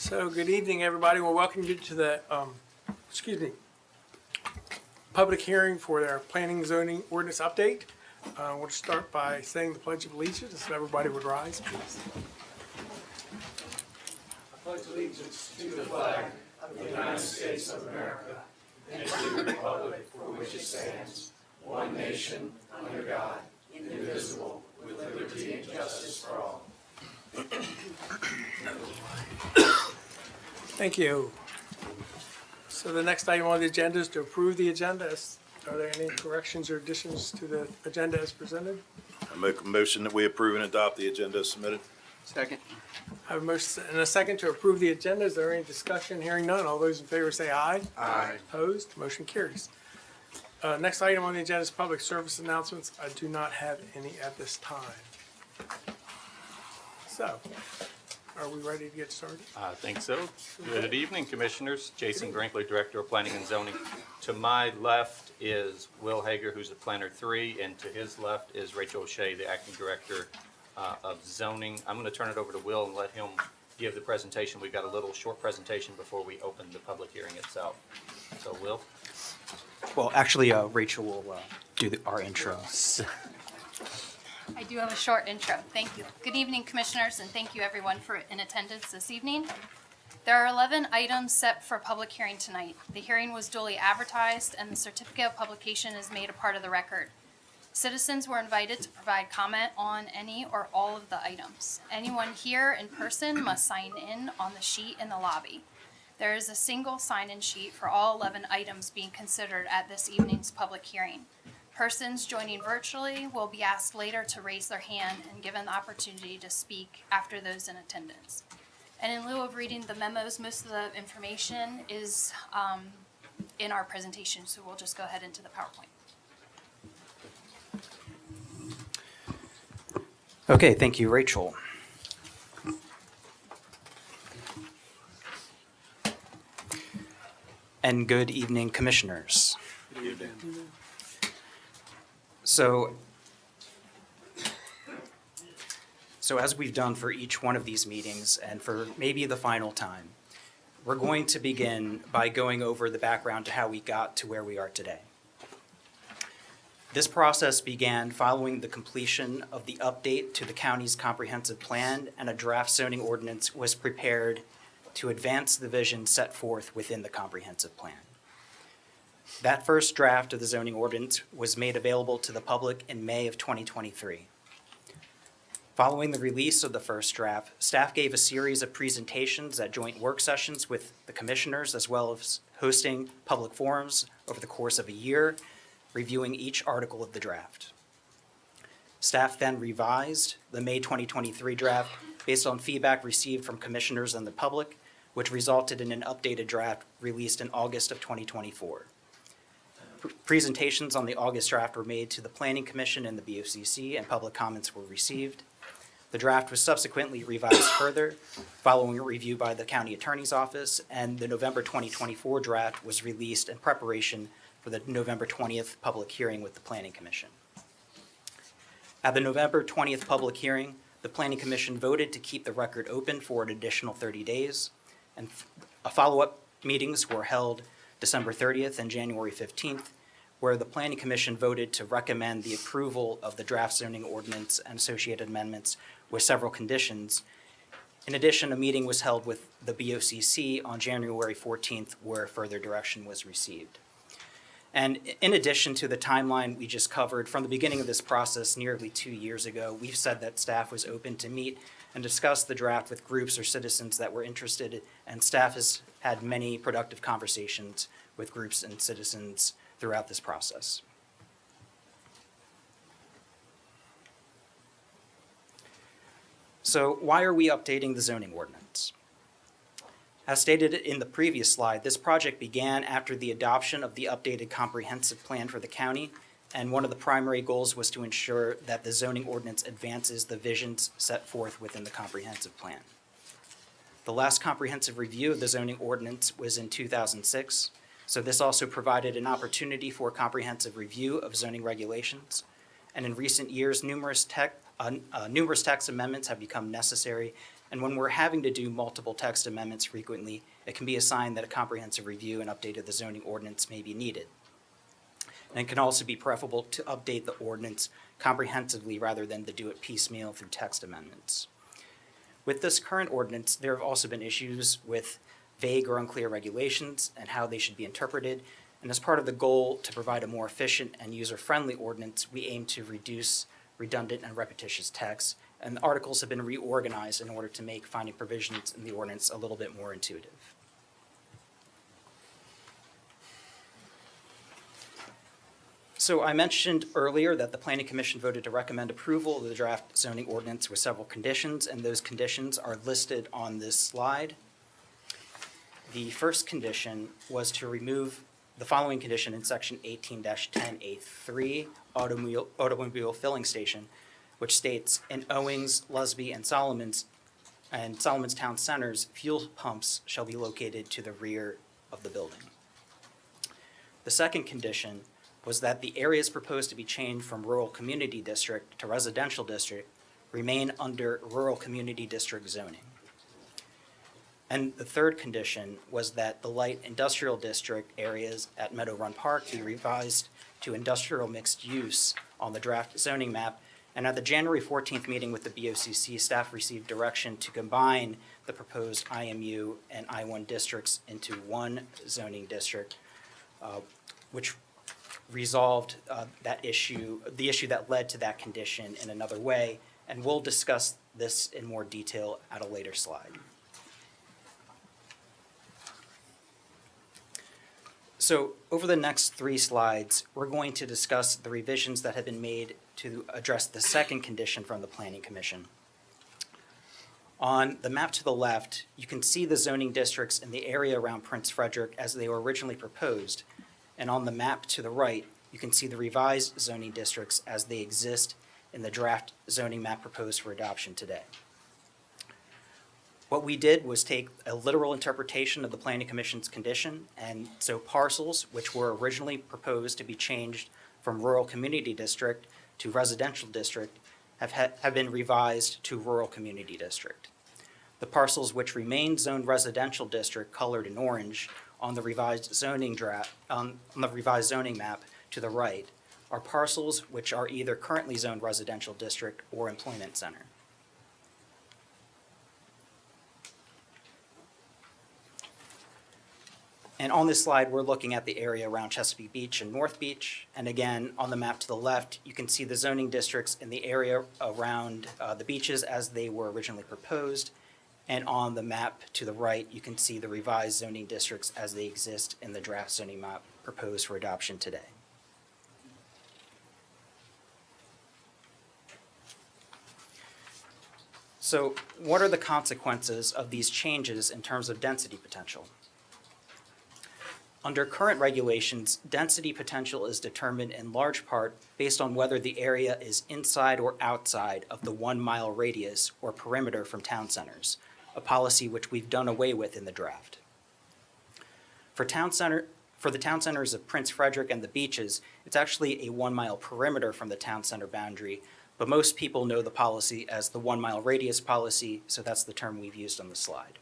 So good evening, everybody. We'll welcome you to the, public hearing for their planning and zoning ordinance update. We'll start by saying the Pledge of Allegiance, if everybody would rise, please. I pledge allegiance to the flag of the United States of America and to the republic for which it stands, one nation, under God, indivisible, with liberty and justice for all. Thank you. So the next item on the agenda is to approve the agenda. Are there any corrections or additions to the agenda as presented? I make a motion that we approve and adopt the agenda as submitted. Second. I have a motion and a second to approve the agenda. Is there any discussion? Hearing none. All those in favor say aye. Aye. Opposed? Motion carries. Next item on the agenda is public service announcements. I do not have any at this time. So, are we ready to get started? I think so. Good evening, Commissioners. Jason Grinkler, Director of Planning and Zoning. To my left is Will Hager, who's at Planner 3, and to his left is Rachel O'Shea, the Acting Director of Zoning. I'm going to turn it over to Will and let him give the presentation. We've got a little short presentation before we open the public hearing itself. So, Will? Well, actually, Rachel will do our intro. I do have a short intro. Thank you. Good evening, Commissioners, and thank you everyone for in attendance this evening. There are 11 items set for public hearing tonight. The hearing was duly advertised, and the certificate of publication is made a part of the record. Citizens were invited to provide comment on any or all of the items. Anyone here in person must sign in on the sheet in the lobby. There is a single sign-in sheet for all 11 items being considered at this evening's public hearing. Persons joining virtually will be asked later to raise their hand and given the opportunity to speak after those in attendance. And in lieu of reading the memos, most of the information is in our presentation, so we'll just go ahead into the PowerPoint. Okay, thank you, Rachel. And good evening, Commissioners. Good evening. So as we've done for each one of these meetings, and for maybe the final time, we're going to begin by going over the background to how we got to where we are today. This process began following the completion of the update to the county's comprehensive plan, and a draft zoning ordinance was prepared to advance the vision set forth within the comprehensive plan. That first draft of the zoning ordinance was made available to the public in May of 2023. Following the release of the first draft, staff gave a series of presentations at joint work sessions with the commissioners, as well as hosting public forums over the course of a year, reviewing each article of the draft. Staff then revised the May 2023 draft based on feedback received from commissioners and the public, which resulted in an updated draft released in August of 2024. Presentations on the August draft were made to the Planning Commission and the BOCC, and public comments were received. The draft was subsequently revised further following a review by the County Attorney's Office, and the November 2024 draft was released in preparation for the November 20th public hearing with the Planning Commission. At the November 20th public hearing, the Planning Commission voted to keep the record open for an additional 30 days, and follow-up meetings were held December 30th and January 15th, where the Planning Commission voted to recommend the approval of the draft zoning ordinance and associated amendments with several conditions. In addition, a meeting was held with the BOCC on January 14th, where further direction was received. And in addition to the timeline we just covered, from the beginning of this process nearly 2 years ago, we've said that staff was open to meet and discuss the draft with groups or citizens that were interested, and staff has had many productive conversations with groups and citizens throughout this process. So why are we updating the zoning ordinance? As stated in the previous slide, this project began after the adoption of the updated comprehensive plan for the county, and one of the primary goals was to ensure that the zoning ordinance advances the visions set forth within the comprehensive plan. The last comprehensive review of the zoning ordinance was in 2006, so this also provided an opportunity for comprehensive review of zoning regulations. And in recent years, numerous text amendments have become necessary, And when we're having to do multiple text amendments frequently, it can be a sign that a comprehensive review and update of the zoning ordinance may be needed. And it can also be preferable to update the ordinance comprehensively rather than to do it piecemeal through text amendments. With this current ordinance, there have also been issues with vague or unclear regulations and how they should be interpreted. And as part of the goal to provide a more efficient and user-friendly ordinance, we aim to reduce redundant and repetitious text. And the articles have been reorganized in order to make finding provisions in the ordinance a little bit more intuitive. So I mentioned earlier that the Planning Commission voted to recommend approval of the draft zoning ordinance with several conditions, and those conditions are listed on this slide. The first condition was to remove the following condition in section 18-10A3, automobile filling station, which states, in Owings, Lusby, and Solomon's Town Centers, fuel pumps shall be located to the rear of the building. The second condition was that the areas proposed to be changed from rural community district to residential district remain under rural community district zoning. And the third condition was that the light industrial district areas at Meadow Run Park be revised to industrial mixed use on the draft zoning map. And at the January 14th meeting with the BOCC, staff received direction to combine the proposed IMU and I-1 districts into one zoning district, which resolved the issue that led to that condition in another way, and we'll discuss this in more detail at a later slide. So over the next 3 slides, we're going to discuss the revisions that have been made to address the second condition from the Planning Commission. On the map to the left, you can see the zoning districts in the area around Prince Frederick as they were originally proposed. And on the map to the right, you can see the revised zoning districts as they exist in the draft zoning map proposed for adoption today. What we did was take a literal interpretation of the Planning Commission's condition, and so parcels, which were originally proposed to be changed from rural community district to residential district, have been revised to rural community district. The parcels which remain zoned residential district, colored in orange, on the revised zoning map to the right, are parcels which are either currently zoned residential district or employment center. And on this slide, we're looking at the area around Chesapeake Beach and North Beach. And again, on the map to the left, you can see the zoning districts in the area around the beaches as they were originally proposed. And on the map to the right, you can see the revised zoning districts as they exist in the draft zoning map proposed for adoption today. So what are the consequences of these changes in terms of density potential? Under current regulations, density potential is determined in large part based on whether the area is inside or outside of the 1 mile radius or perimeter from town centers, a policy which we've done away with in the draft. For the town centers of Prince Frederick and the beaches, it's actually a 1 mile perimeter from the town center boundary, but most people know the policy as the 1 mile radius policy, so that's the term we've used on the slide.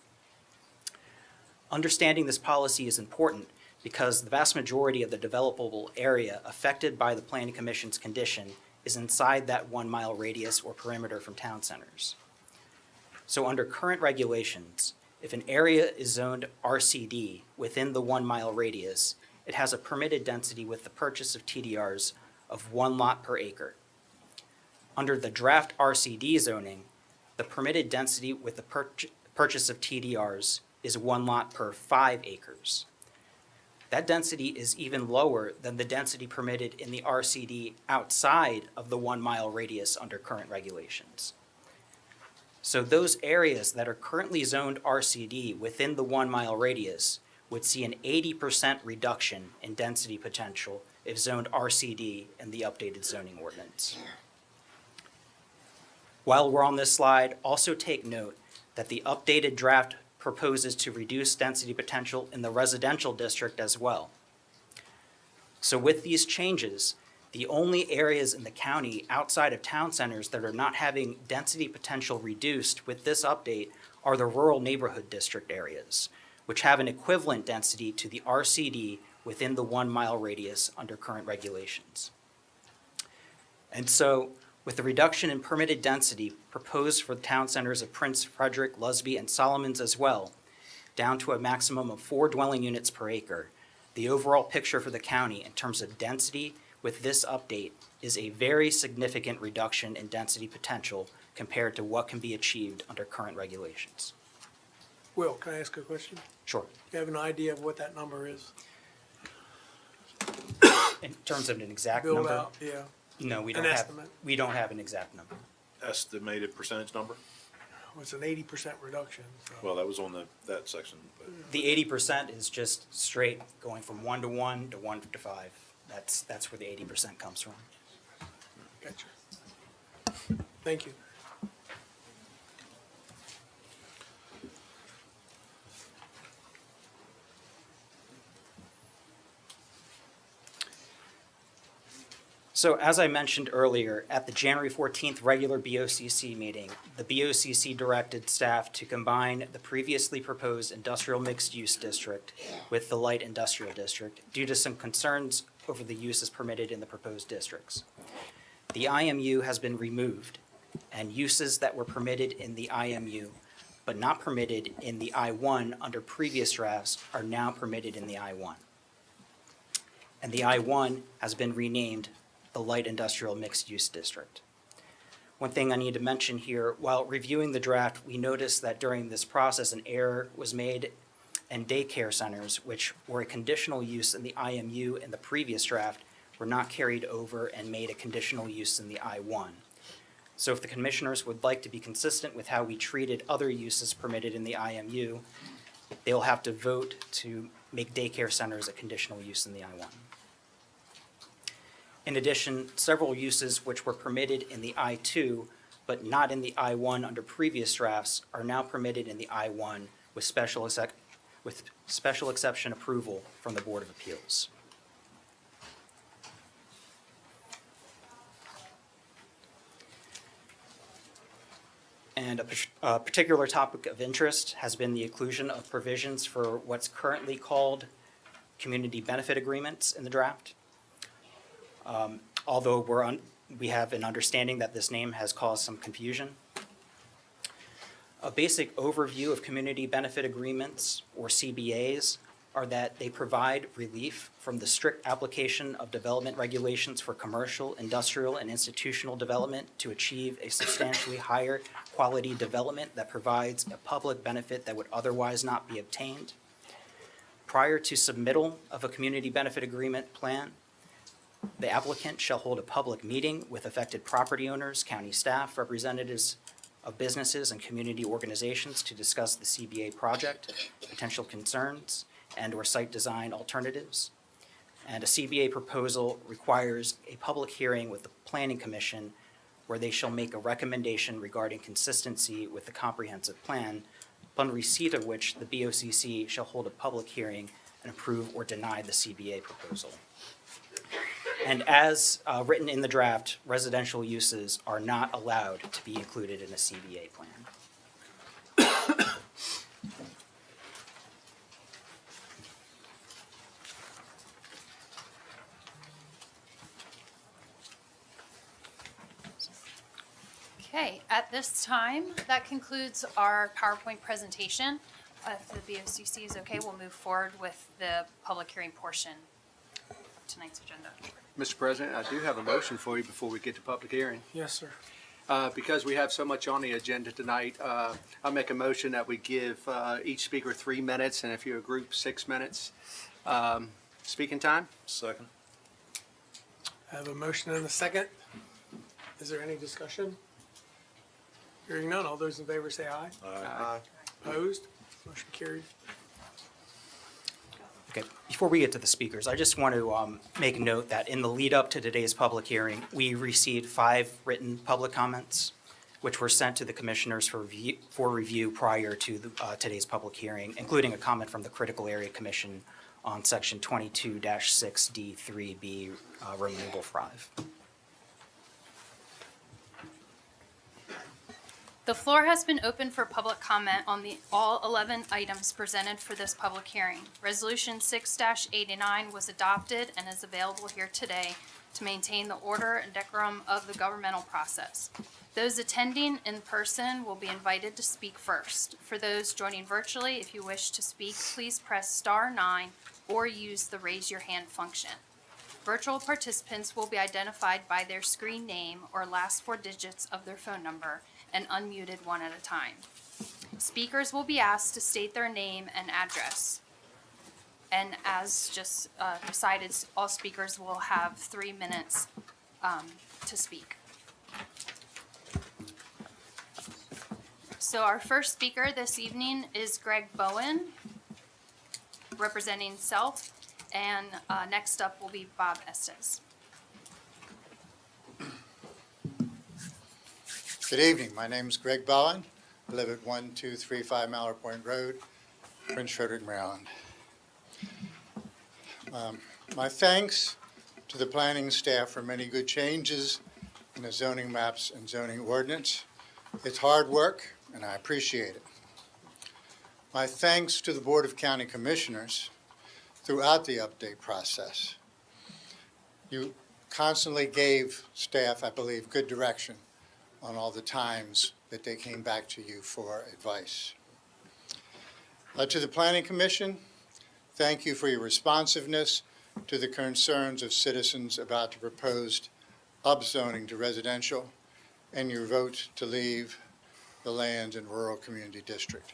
Understanding this policy is important because the vast majority of the developable area affected by the Planning Commission's condition is inside that 1 mile radius or perimeter from town centers. So under current regulations, if an area is zoned RCD within the 1 mile radius, it has a permitted density with the purchase of TDRs of 1 lot per acre. Under the draft RCD zoning, the permitted density with the purchase of TDRs is 1 lot per 5 acres. That density is even lower than the density permitted in the RCD outside of the 1 mile radius under current regulations. So those areas that are currently zoned RCD within the 1 mile radius would see an 80% reduction in density potential if zoned RCD in the updated zoning ordinance. While we're on this slide, also take note that the updated draft proposes to reduce density potential in the residential district as well. So with these changes, The only areas in the county outside of town centers that are not having density potential reduced with this update are the rural neighborhood district areas, which have an equivalent density to the RCD within the 1 mile radius under current regulations. And so, with the reduction in permitted density proposed for the town centers of Prince, Frederick, Lusby, and Solomons as well, down to a maximum of 4 dwelling units per acre, the overall picture for the county in terms of density with this update is a very significant reduction in density potential compared to what can be achieved under current regulations. Will, can I ask a question? Sure. Do you have an idea of what that number is? In terms of an exact Build number? out, yeah. No, An estimate. we don't have an exact number. Estimated percentage number? It's an 80% reduction, so. Well, that was on that section, but The 80% is just straight going from 1 to 1 to 1 to 5. That's where the 80% comes from. Gotcha. Thank you. So as I mentioned earlier, at the January 14th regular BOCC meeting, the BOCC directed staff to combine the previously proposed industrial mixed-use district with the light industrial district due to some concerns over the uses permitted in the proposed districts. The IMU has been removed, and uses that were permitted in the IMU but not permitted in the I-1 under previous drafts are now permitted in the I-1. And the I-1 has been renamed the Light Industrial Mixed Use District. One thing I need to mention here, while reviewing the draft, we noticed that during this process, an error was made and daycare centers, which were a conditional use in the IMU in the previous draft, were not carried over and made a conditional use in the I-1. So if the commissioners would like to be consistent with how we treated other uses permitted in the IMU, they'll have to vote to make daycare centers a conditional use in the I-1. In addition, several uses which were permitted in the I-2 but not in the I-1 under previous drafts are now permitted in the I-1 with special exception approval from the Board of Appeals. And a particular topic of interest has been the inclusion of provisions for what's currently called community benefit agreements in the draft. Although we have an understanding that this name has caused some confusion. A basic overview of community benefit agreements, or CBAs, are that they provide relief from the strict application of development regulations for commercial, industrial, and institutional development to achieve a substantially higher quality development that provides a public benefit that would otherwise not be obtained. Prior to submittal of a community benefit agreement plan, the applicant shall hold a public meeting with affected property owners, county staff, representatives of businesses, and community organizations to discuss the CBA project, potential concerns, and/or site design alternatives. And a CBA proposal requires a public hearing with the Planning Commission where they shall make a recommendation regarding consistency with the comprehensive plan, upon receipt of which the BOCC shall hold a public hearing and approve or deny the CBA proposal. And as written in the draft, residential uses are not allowed to be included in a CBA plan. Okay, at this time, that concludes our PowerPoint presentation. If the BOCC is okay, we'll move forward with the public hearing portion of tonight's agenda. Mr. President, I do have a motion for you before we get to public hearing. Yes, sir. Because we have so much on the agenda tonight, I'll make a motion that we give each speaker 3 minutes, and if you're a group, 6 minutes. Speaking time? second. I have a motion and a second. Is there any discussion? Hearing none, all those in favor say aye. Aye. Opposed? Motion carried. Okay, before we get to the speakers, I just want to make note that in the lead up to today's public hearing, we received 5 written public comments, which were sent to the commissioners for review prior to today's public hearing, including a comment from the Critical Area Commission on Section 22-6D3B, removal 5. The floor has been open for public comment on all 11 items presented for this public hearing. Resolution 6-89 was adopted and is available here today to maintain the order and decorum of the governmental process. Those attending in person will be invited to speak first. For those joining virtually, if you wish to speak, please press *9 or use the raise your hand function. Virtual participants will be identified by their screen name or last 4 digits of their phone number and unmuted one at a time. Speakers will be asked to state their name and address. And as just decided, all speakers will have 3 minutes to speak. So our first speaker this evening is Greg Bowen, representing Self, and next up will be Bob Estes. Good evening. My name is Greg Bowen. I live at 1235 Mallard Point Road, Prince Frederick, Maryland. My thanks to the planning staff for many good changes in the zoning maps and zoning ordinance. It's hard work, and I appreciate it. My thanks to the Board of County Commissioners throughout the update process. You constantly gave staff, I believe, good direction on all the times that they came back to you for advice. To the Planning Commission, thank you for your responsiveness to the concerns of citizens about the proposed upzoning to residential and your vote to leave the land in rural community district.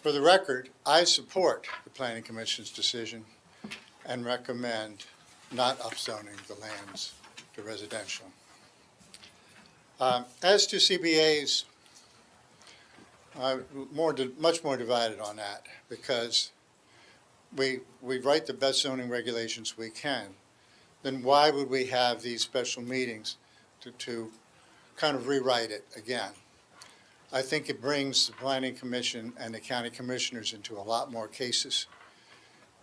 For the record, I support the Planning Commission's decision and recommend not upzoning the lands to residential. As to CBAs, much more divided on that because we write the best zoning regulations we can. Then why would we have these special meetings to kind of rewrite it again? I think it brings the Planning Commission and the county commissioners into a lot more cases,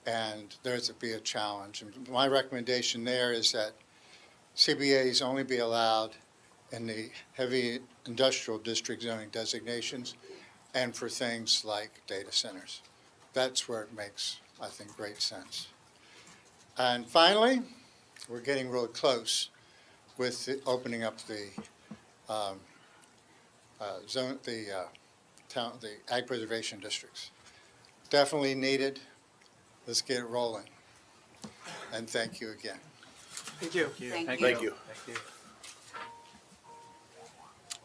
and there's to be a challenge. And my recommendation there is that CBAs only be allowed in the heavy industrial district zoning designations and for things like data centers. That's where it makes, I think, great sense. And finally, we're getting really close with opening up the ag preservation districts. Definitely needed. Let's get it rolling. And thank you again. Thank you. Thank you.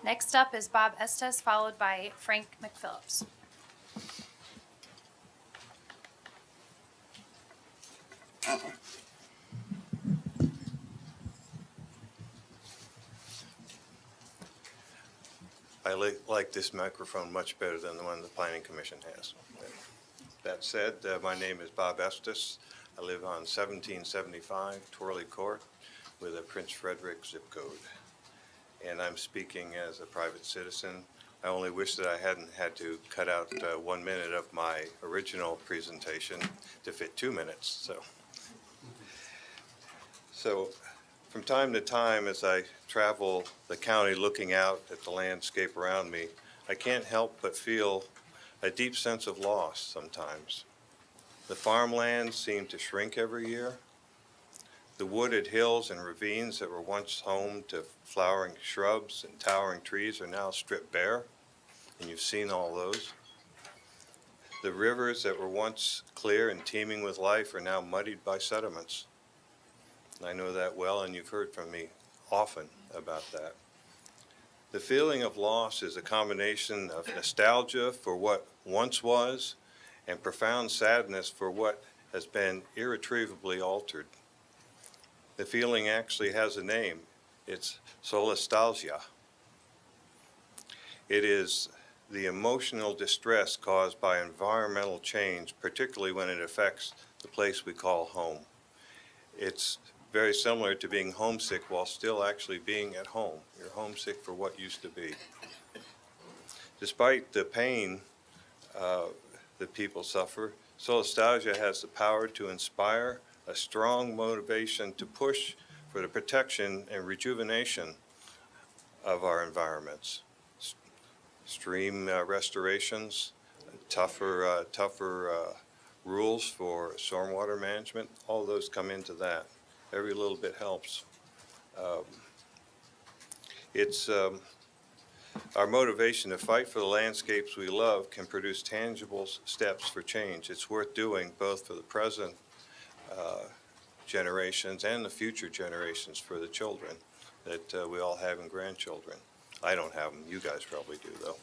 Next up is Bob Estes, followed by Frank McPhillips. I like this microphone much better than the one the Planning Commission has. That said, my name is Bob Estes. I live on 1775 Twirly Court with a Prince Frederick zip code. And I'm speaking as a private citizen. I only wish that I hadn't had to cut out 1 minute of my original presentation to fit 2 minutes. So from time to time, as I travel the county looking out at the landscape around me, I can't help but feel a deep sense of loss sometimes. The farmlands seem to shrink every year. The wooded hills and ravines that were once home to flowering shrubs and towering trees are now stripped bare, and you've seen all those. The rivers that were once clear and teeming with life are now muddied by sediments. I know that well, and you've heard from me often about that. The feeling of loss is a combination of nostalgia for what once was and profound sadness for what has been irretrievably altered. The feeling actually has a name. It's solastalgia. It is the emotional distress caused by environmental change, particularly when it affects the place we call home. It's very similar to being homesick while still actually being at home. You're homesick for what used to be. Despite the pain that people suffer, Solastalgia has the power to inspire a strong motivation to push for the protection and rejuvenation of our environments. Stream restorations, tougher rules for stormwater management, all those come into that. Every little bit helps. It's our motivation to fight for the landscapes we love can produce tangible steps for change. It's worth doing both for the present generations and the future generations for the children that we all have and grandchildren. I don't have them. You guys probably do, though.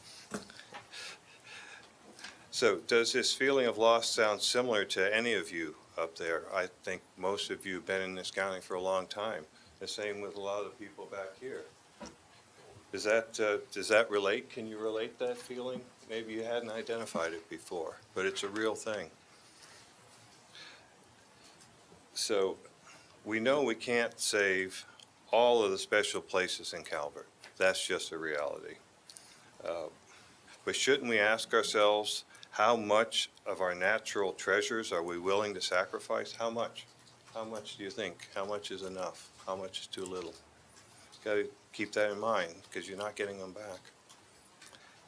So does this feeling of loss sound similar to any of you up there? I think most of you have been in this county for a long time. The same with a lot of the people back here. Does that relate? Can you relate that feeling? Maybe you hadn't identified it before, but it's a real thing. So we know we can't save all of the special places in Calvert. That's just a reality. But shouldn't we ask ourselves, how much of our natural treasures are we willing to sacrifice? How much? How much do you think? How much is enough? How much is too little? Got to keep that in mind because you're not getting them back.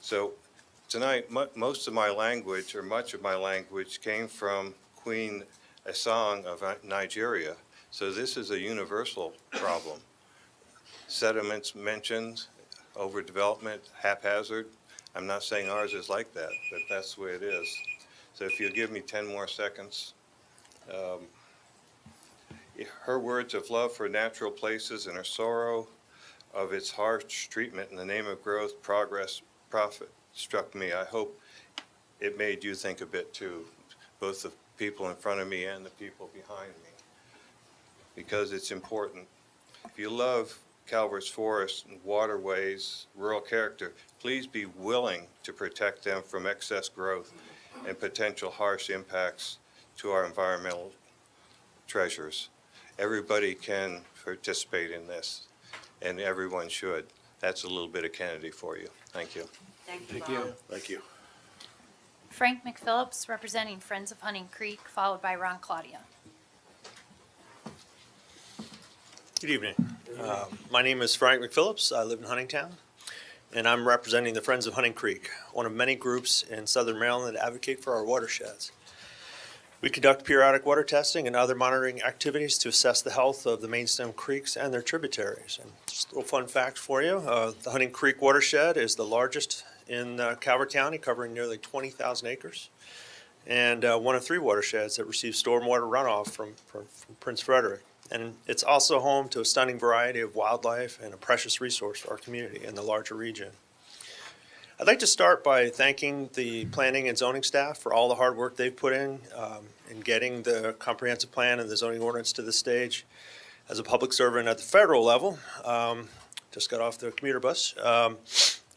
So tonight, most of my language, or much of my language, came from Queen Asang of Nigeria. So this is a universal problem. Sediments mentioned, overdevelopment, haphazard. I'm not saying ours is like that, but that's the way it is. So if you'll give me 10 more seconds. Her words of love for natural places and her sorrow of its harsh treatment in the name of growth, progress, profit struck me. I hope it made you think a bit too, both the people in front of me and the people behind me, because it's important. If you love Calvert's forests and waterways, rural character, please be willing to protect them from excess growth and potential harsh impacts to our environmental treasures. Everybody can participate in this, and everyone should. That's a little bit of Kennedy for you. Thank you. Thank you. Thank you. Frank McPhillips, representing Friends of Hunting Creek, followed by Ron Claudia. Good evening. My name is Frank McPhillips. I live in Huntingtown, and I'm representing the Friends of Hunting Creek, one of many groups in southern Maryland that advocate for our watersheds. We conduct periodic water testing and other monitoring activities to assess the health of the main stem creeks and their tributaries. And just a little fun fact for you, the Hunting Creek watershed is the largest in Calvert County, covering nearly 20,000 acres, and one of 3 watersheds that receive stormwater runoff from Prince Frederick. And it's also home to a stunning variety of wildlife and a precious resource for our community and the larger region. I'd like to start by thanking the planning and zoning staff for all the hard work they've put in getting the comprehensive plan and the zoning ordinance to this stage. As a public servant at the federal level, just got off the commuter bus,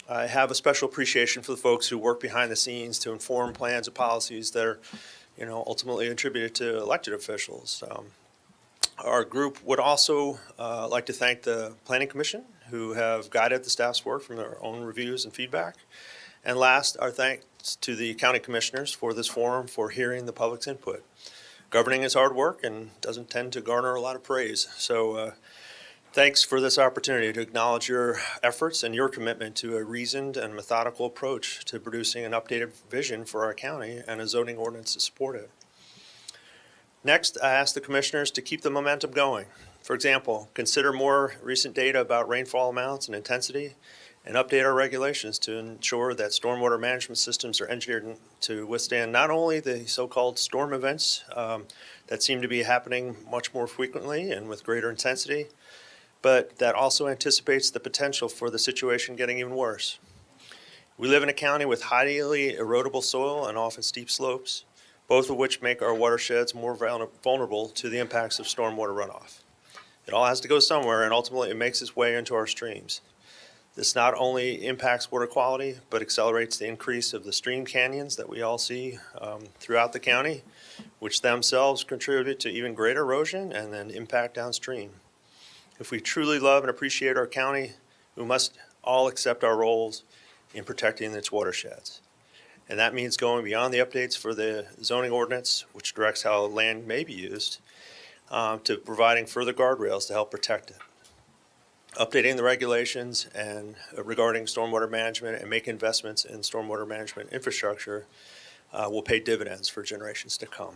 I have a special appreciation for the folks who work behind the scenes to inform plans and policies that are, ultimately attributed to elected officials. Our group would also like to thank the Planning Commission, who have guided the staff's work from their own reviews and feedback. And last, our thanks to the county commissioners for this forum, for hearing the public's input. Governing is hard work and doesn't tend to garner a lot of praise. So thanks for this opportunity to acknowledge your efforts and your commitment to a reasoned and methodical approach to producing an updated vision for our county and a zoning ordinance to support it. Next, I ask the commissioners to keep the momentum going. For example, consider more recent data about rainfall amounts and intensity, and update our regulations to ensure that stormwater management systems are engineered to withstand not only the so-called storm events that seem to be happening much more frequently and with greater intensity, but that also anticipates the potential for the situation getting even worse. We live in a county with highly erodible soil and often steep slopes, both of which make our watersheds more vulnerable to the impacts of stormwater runoff. It all has to go somewhere, and ultimately it makes its way into our streams. This not only impacts water quality, but accelerates the increase of the stream canyons that we all see throughout the county, which themselves contribute to even greater erosion and then impact downstream. If we truly love and appreciate our county, we must all accept our roles in protecting its watersheds. And that means going beyond the updates for the zoning ordinance, which directs how land may be used, to providing further guardrails to help protect it. Updating the regulations and regarding stormwater management and make investments in stormwater management infrastructure will pay dividends for generations to come.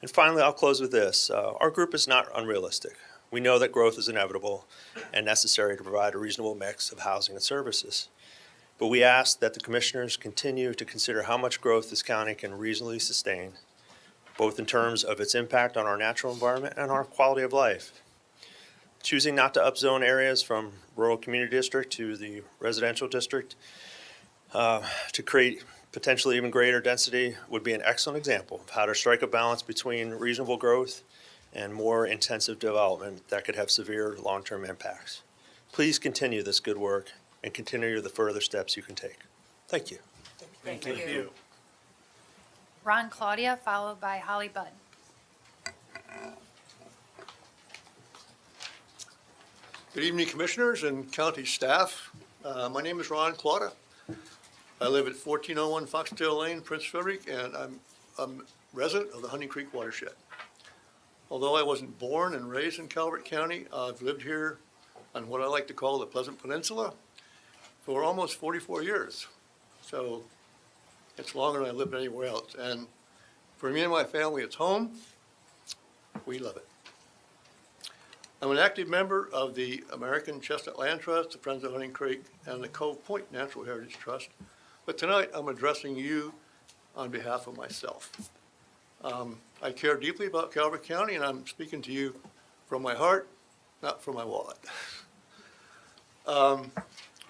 And finally, I'll close with this. Our group is not unrealistic. We know that growth is inevitable and necessary to provide a reasonable mix of housing and services. But we ask that the commissioners continue to consider how much growth this county can reasonably sustain, both in terms of its impact on our natural environment and our quality of life. Choosing not to upzone areas from rural community district to the residential district to create potentially even greater density would be an excellent example of how to strike a balance between reasonable growth and more intensive development that could have severe long-term impacts. Please continue this good work and continue the further steps you can take. Thank you. Thank you. Ron Claudia, followed by Holly Budd. Good evening, Commissioners and County staff. My name is Ron Claudia. I live at 1401 Foxtail Lane, Prince Frederick, and I'm a resident of the Hunting Creek watershed. Although I wasn't born and raised in Calvert County, I've lived here on what I like to call the Pleasant Peninsula for almost 44 years. So it's longer than I lived anywhere else. And for me and my family, it's home. We love it. I'm an active member of the American Chestnut Land Trust, the Friends of Hunting Creek, and the Cove Point Natural Heritage Trust. But tonight, I'm addressing you on behalf of myself. I care deeply about Calvert County, and I'm speaking to you from my heart, not from my wallet.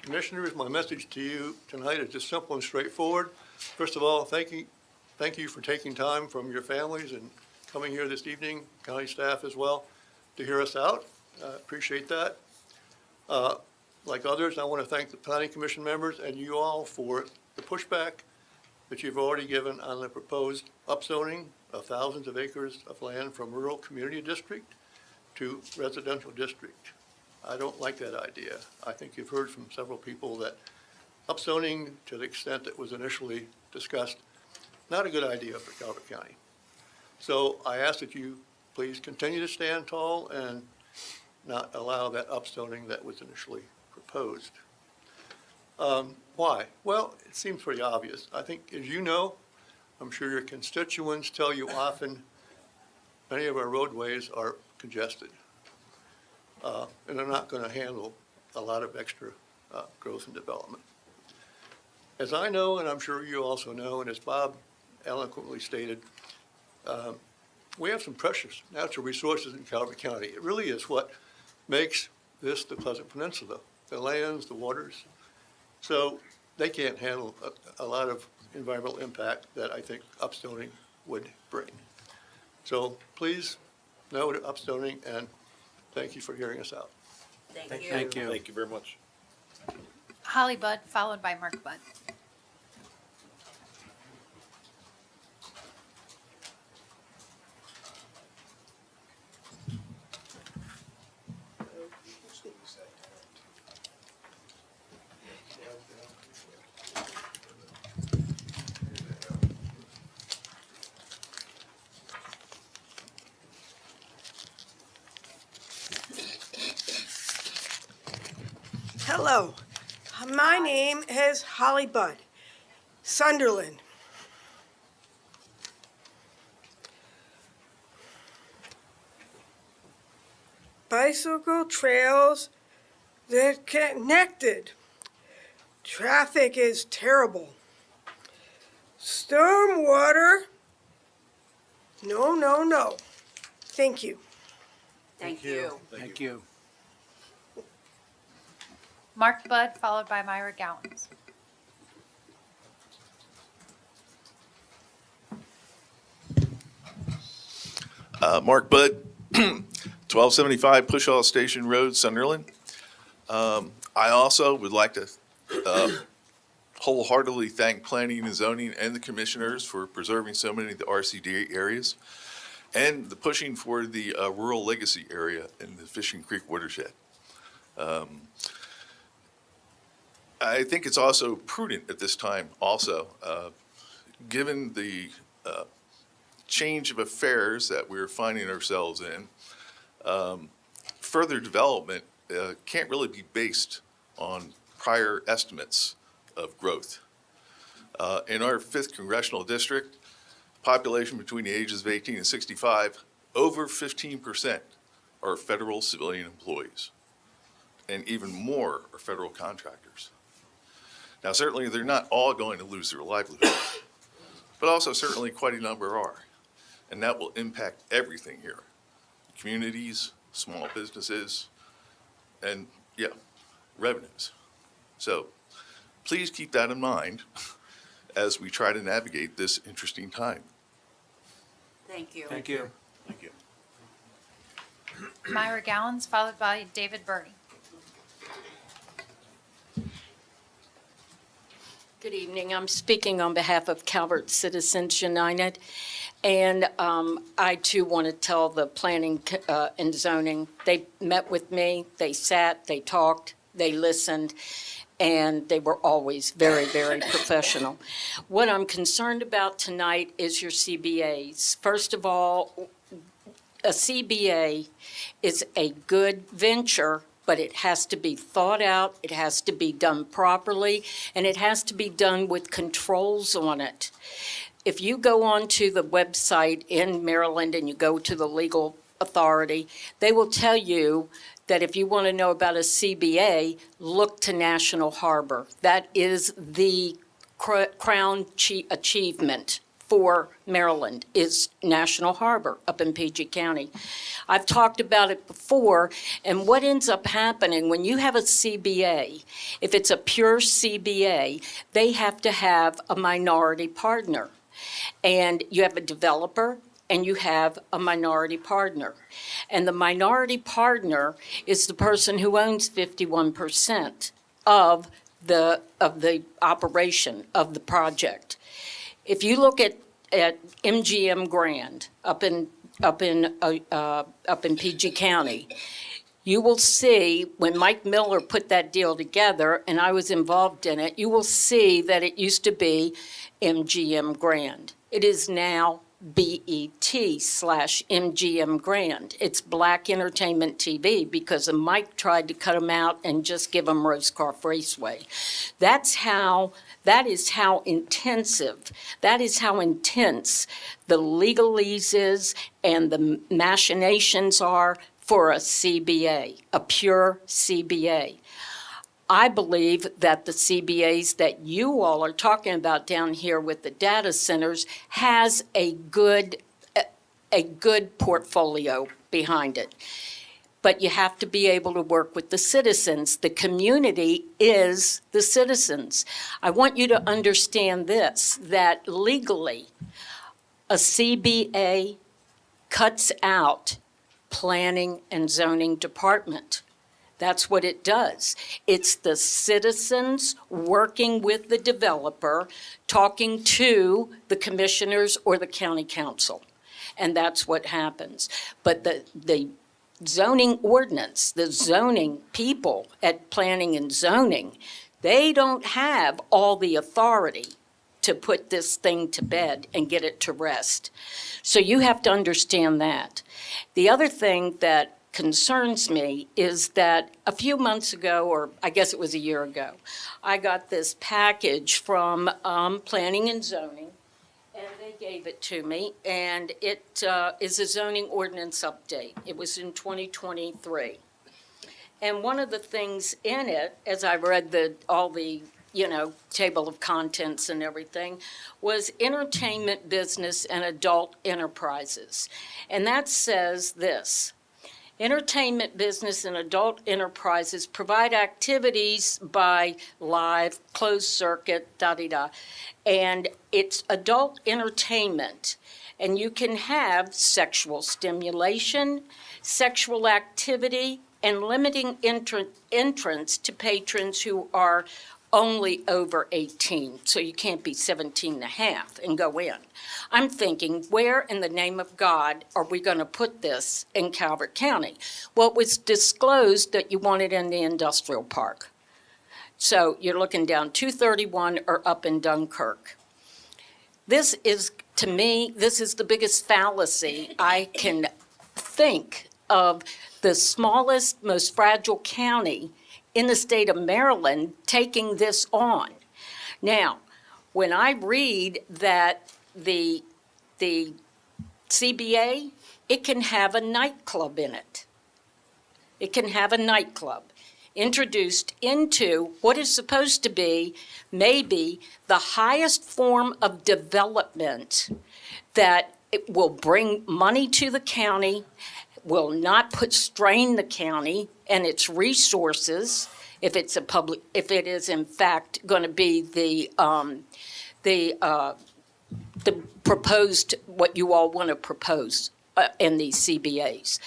Commissioners, my message to you tonight is just simple and straightforward. First of all, thank you for taking time from your families and coming here this evening, county staff as well, to hear us out. Appreciate that. Like others, I want to thank the Planning Commission members and you all for the pushback that you've already given on the proposed upzoning of thousands of acres of land from rural community district to residential district. I don't like that idea. I think you've heard from several people that upzoning, to the extent that was initially discussed, not a good idea for Calvert County. So I ask that you please continue to stand tall and not allow that upzoning that was initially proposed. Why? Well, it seems pretty obvious. I think, as you know, I'm sure your constituents tell you often, many of our roadways are congested. And they're not going to handle a lot of extra growth and development. As I know, and I'm sure you also know, and as Bob eloquently stated, we have some precious natural resources in Calvert County. It really is what makes this the Pleasant Peninsula, the lands, the waters. So they can't handle a lot of environmental impact that I think upzoning would bring. So please, no to upzoning, and thank you for hearing us out. Thank you. Thank you. Thank you very much. Holly Budd, followed by Mark Budd. Hello, my name is Holly Budd, Sunderland. Bicycle trails, they're connected. Traffic is terrible. Stormwater, no, no, no. Thank you. Thank you. Thank you. Mark Budd, followed by Myra Gowans. Mark Budd, 1275 Pushall Station Road, Sunderland. I also would like to wholeheartedly thank Planning and Zoning and the commissioners for preserving so many of the RCD areas and the pushing for the rural legacy area in the Fishing Creek watershed. I think it's also prudent at this time also, given the change of affairs that we're finding ourselves in, further development can't really be based on prior estimates of growth. In our 5th Congressional District, population between the ages of 18 and 65, over 15% are federal civilian employees, and even more are federal contractors. Now, certainly, they're not all going to lose their livelihood, but also certainly quite a number are. And that will impact everything here, communities, small businesses, and, yeah, revenues. So please keep that in mind as we try to navigate this interesting time. Thank you. Thank you. Thank you. Myra Gallons, followed by David Birdie. Good evening. I'm speaking on behalf of Calvert Citizens United. And I too want to tell the planning and zoning, they met with me, they sat, they talked, they listened, and they were always very, very professional. What I'm concerned about tonight is your CBAs. First of all, a CBA is a good venture, but it has to be thought out, it has to be done properly, and it has to be done with controls on it. If you go onto the website in Maryland and you go to the legal authority, they will tell you that if you want to know about a CBA, look to National Harbor. That is the crown achievement for Maryland, is National Harbor up in PG County. I've talked about it before, and what ends up happening when you have a CBA, if it's a pure CBA, they have to have a minority partner. And you have a developer and you have a minority partner. And the minority partner is the person who owns 51% of the operation of the project. If you look at MGM Grand up in PG County, you will see when Mike Miller put that deal together, and I was involved in it, you will see that it used to be MGM Grand. It is now BET/MGM Grand. It's Black Entertainment TV because Mike tried to cut them out and just give them Rosecroft Raceway. That is how intense the legalese and the machinations are for a CBA, a pure CBA. I believe that the CBAs that you all are talking about down here with the data centers has a good portfolio behind it. But you have to be able to work with the citizens. The community is the citizens. I want you to understand this, that legally, a CBA cuts out planning and zoning department. That's what it does. It's the citizens working with the developer, talking to the commissioners or the county council. And that's what happens. But the zoning ordinance, the zoning people at planning and zoning, they don't have all the authority to put this thing to bed and get it to rest. So you have to understand that. The other thing that concerns me is that a few months ago, or I guess it was a year ago, I got this package from Planning and Zoning, and they gave it to me, and it is a zoning ordinance update. It was in 2023. And one of the things in it, as I read all the table of contents and everything, was entertainment business and adult enterprises. And that says this: entertainment business and adult enterprises provide activities by live, closed circuit, and it's adult entertainment. And you can have sexual stimulation, sexual activity, and limiting entrance to patrons who are only over 18, so you can't be 17 and a half and go in. I'm thinking, where in the name of God are we going to put this in Calvert County? Well, it was disclosed that you want it in the industrial park. So you're looking down 231 or up in Dunkirk. This is, to me, this is the biggest fallacy I can think of. The smallest, most fragile county in the state of Maryland taking this on. Now, when I read that the CBA, it can have a nightclub in it. It can have a nightclub introduced into what is supposed to be maybe the highest form of development that it will bring money to the county, will not strain the county and its resources if it's if it is in fact going to be the proposed, what you all want to propose in these CBAs.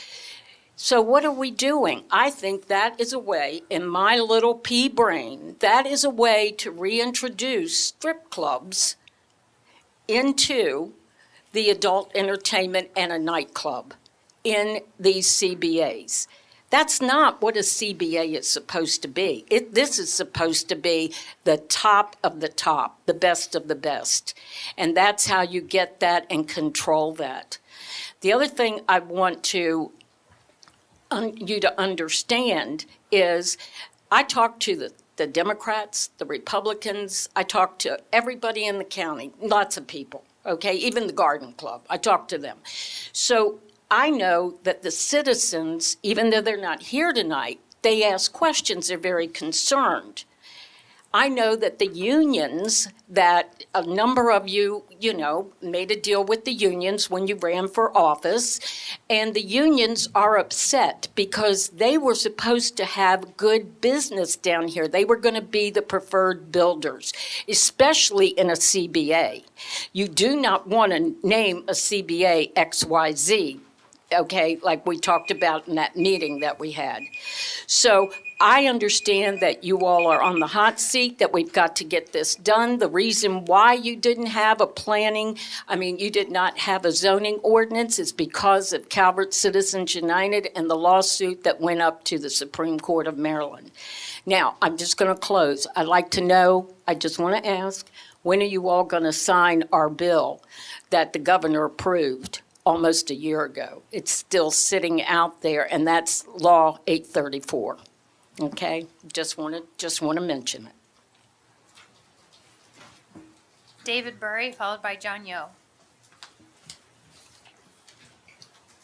So what are we doing? I think that is a way, in my little pea brain, that is a way to reintroduce strip clubs into the adult entertainment and a nightclub in these CBAs. That's not what a CBA is supposed to be. This is supposed to be the top of the top, the best of the best. And that's how you get that and control that. The other thing I want you to understand is I talk to the Democrats, the Republicans, I talk to everybody in the county, lots of people, okay, even the Garden Club, I talk to them. So I know that the citizens, even though they're not here tonight, they ask questions, they're very concerned. I know that the unions, that a number of you, made a deal with the unions when you ran for office, and the unions are upset because they were supposed to have good business down here. They were going to be the preferred builders, especially in a CBA. You do not want to name a CBA XYZ, okay, like we talked about in that meeting that we had. So I understand that you all are on the hot seat, that we've got to get this done. The reason why you didn't have you did not have a zoning ordinance is because of Calvert Citizens United and the lawsuit that went up to the Supreme Court of Maryland. Now, I'm just going to close. I'd like to know, I just want to ask, when are you all going to sign our bill that the governor approved almost a year ago? It's still sitting out there, and that's Law 834. Okay, just want to mention it. David Burry, followed by John Yo.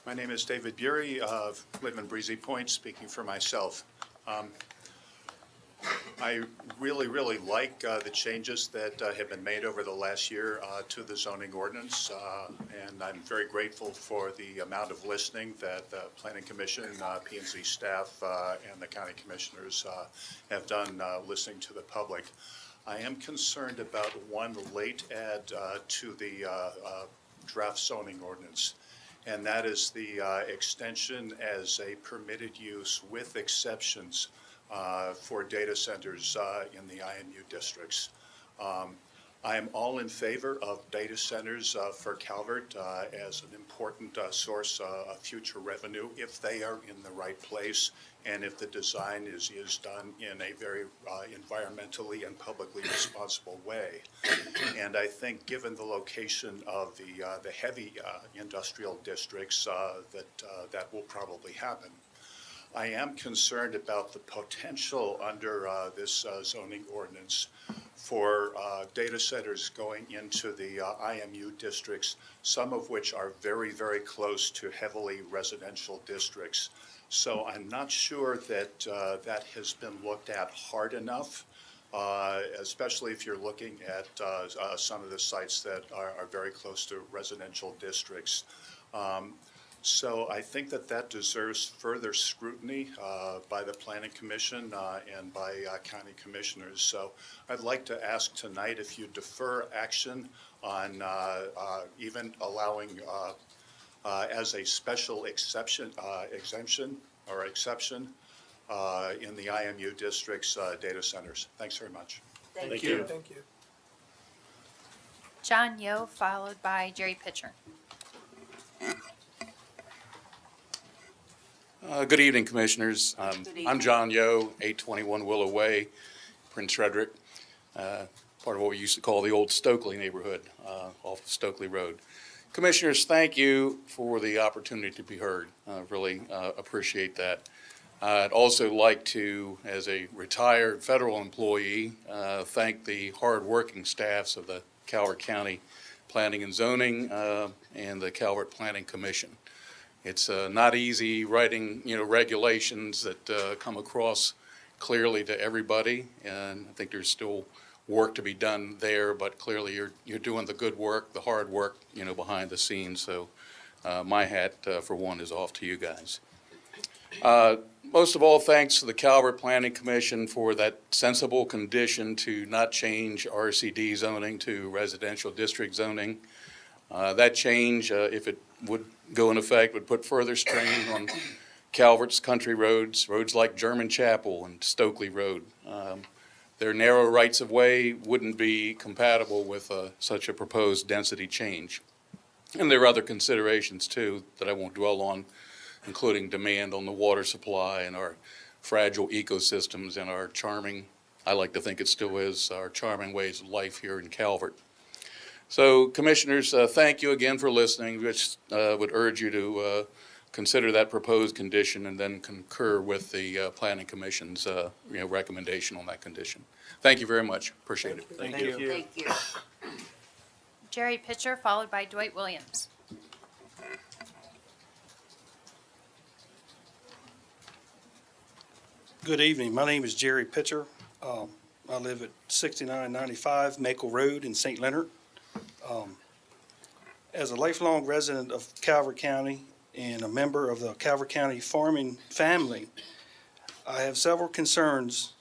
My name is David Bury, live in Breezy Point, speaking for myself. I really, really like the changes that have been made over the last year to the zoning ordinance, and I'm very grateful for the amount of listening that the Planning Commission, P&Z staff, and the county commissioners have done listening to the public. I am concerned about one late add to the draft zoning ordinance, and that is the extension as a permitted use with exceptions for data centers in the IMU districts. I am all in favor of data centers for Calvert as an important source of future revenue if they are in the right place and if the design is done in a very environmentally and publicly responsible way. And I think given the location of the heavy industrial districts that will probably happen. I am concerned about the potential under this zoning ordinance for data centers going into the IMU districts, some of which are very, very close to heavily residential districts. So I'm not sure that that has been looked at hard enough, especially if you're looking at some of the sites that are very close to residential districts. So I think that deserves further scrutiny by the Planning Commission and by county commissioners. So I'd like to ask tonight if you defer action on even allowing as a special exemption in the IMU districts data centers. Thanks very much. Thank you. Thank you. John Yo, followed by Jerry Pitcher. Good evening, Commissioners. I'm John Yo, 821 Willow Way. Prince Frederick, part of what we used to call the old Stokely neighborhood off of Stokely Road. Commissioners, thank you for the opportunity to be heard. Really appreciate that. I'd also like to, as a retired federal employee, thank the hardworking staffs of the Calvert County Planning and Zoning and the Calvert Planning Commission. It's not easy writing, regulations that come across clearly to everybody, and I think there's still work to be done there, but clearly you're doing the good work, the hard work, behind the scenes. So my hat, for one, is off to you guys. Most of all, thanks to the Calvert Planning Commission for that sensible condition to not change RCD zoning to residential district zoning. That change, if it would go in effect, would put further strain on Calvert's country roads, roads like German Chapel and Stokely Road. Their narrow rights-of-way wouldn't be compatible with such a proposed density change. And there are other considerations, too, that I won't dwell on, including demand on the water supply and our fragile ecosystems and our charming, I like to think it still is, our charming ways of life here in Calvert. So, Commissioners, thank you again for listening. Which would urge you to consider that proposed condition and then concur with the Planning Commission's recommendation on that condition. Thank you very much. Appreciate it. Thank you. Thank you. Jerry Pitcher, followed by Dwight Williams. Good evening. My name is Jerry Pitcher. I live at 6995 Maple Road in St. Leonard. As a lifelong resident of Calvert County and a member of the Calvert County farming family, I have several concerns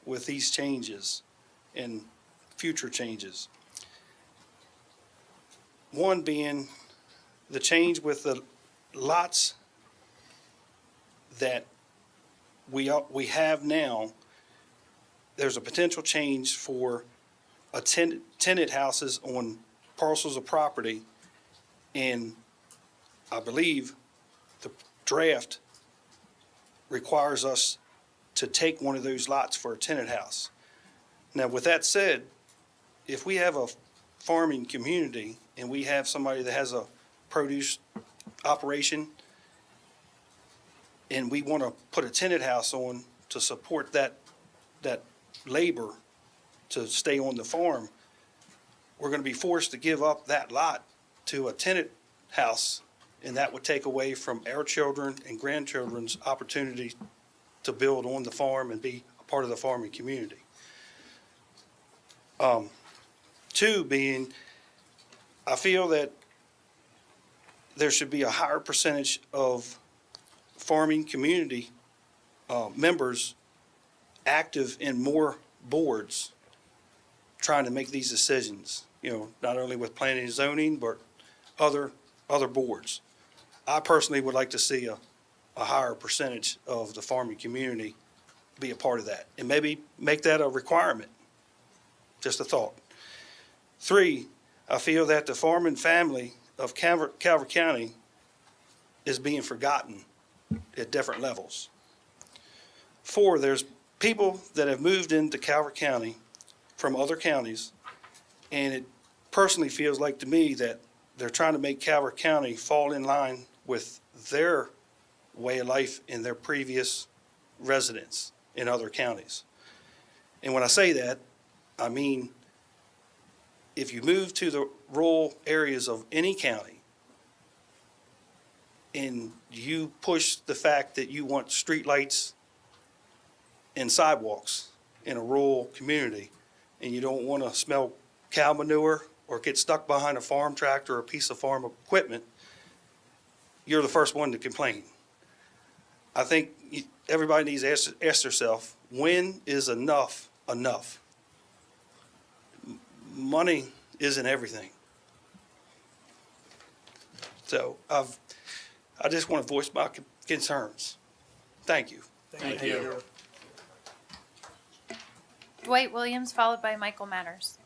with these changes and future changes. One being the change with the lots that we have now. There's a potential change for tenant houses on parcels of property, and I believe the draft requires us to take one of those lots for a tenant house. Now, with that said, if we have a farming community and we have somebody that has a produce operation and we want to put a tenant house on to support that labor to stay on the farm, we're going to be forced to give up that lot to a tenant house, and that would take away from our children and grandchildren's opportunity to build on the farm and be a part of the farming community. Two being, I feel that there should be a higher percentage of farming community members active in more boards trying to make these decisions, not only with planning and zoning, but other boards. I personally would like to see a higher percentage of the farming community be a part of that, and maybe make that a requirement. Just a thought. Three, I feel that the farming family of Calvert County is being forgotten at different levels. Four, there's people that have moved into Calvert County from other counties, and it personally feels like to me that they're trying to make Calvert County fall in line with their way of life in their previous residents in other counties. And when I say that, I mean, if you move to the rural areas of any county and you push the fact that you want streetlights and sidewalks in a rural community, and you don't want to smell cow manure or get stuck behind a farm tractor or a piece of farm equipment, you're the first one to complain. I think everybody needs to ask themselves, when is enough enough? Money isn't everything. So I just want to voice my concerns. Thank you. Thank you. Dwight Williams, followed by Michael Matters.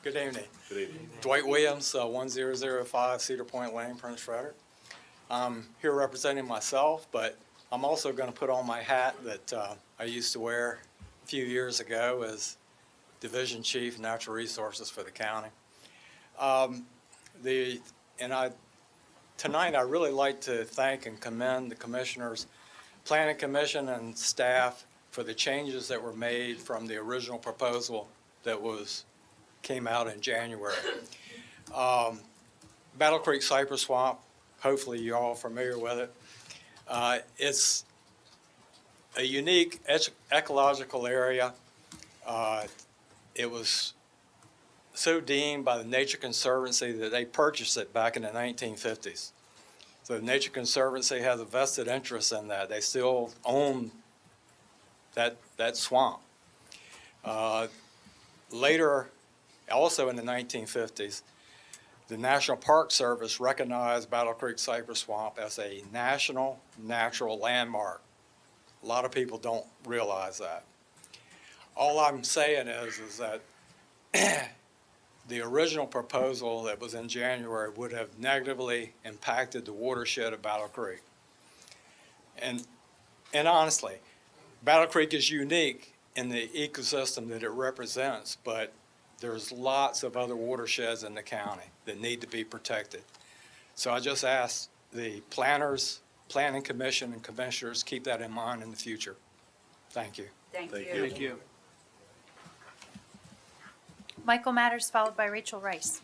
Good evening. Good evening. Dwight Williams, 1005 Cedar Point Lane, Prince Frederick. I'm here representing myself, but I'm also going to put on my hat that I used to wear a few years ago as Division Chief Natural Resources for the county. Tonight, I really like to thank and commend the commissioners, Planning Commission and staff for the changes that were made from the original proposal that came out in January. Battle Creek Cypress Swamp, hopefully you're all familiar with it. It's a unique ecological area. It was so deemed by the Nature Conservancy that they purchased it back in the 1950s. So the Nature Conservancy has a vested interest in that. They still own that swamp. Later, also in the 1950s, the National Park Service recognized Battle Creek Cypress Swamp as a national natural landmark. A lot of people don't realize that. All I'm saying is that the original proposal that was in January would have negatively impacted the watershed of Battle Creek. And honestly, Battle Creek is unique in the ecosystem that it represents, but there's lots of other watersheds in the county that need to be protected. So I just ask the planners, Planning Commission, and commissioners keep that in mind in the future. Thank you. Thank you. Thank you. Michael Matters, followed by Rachel Rice.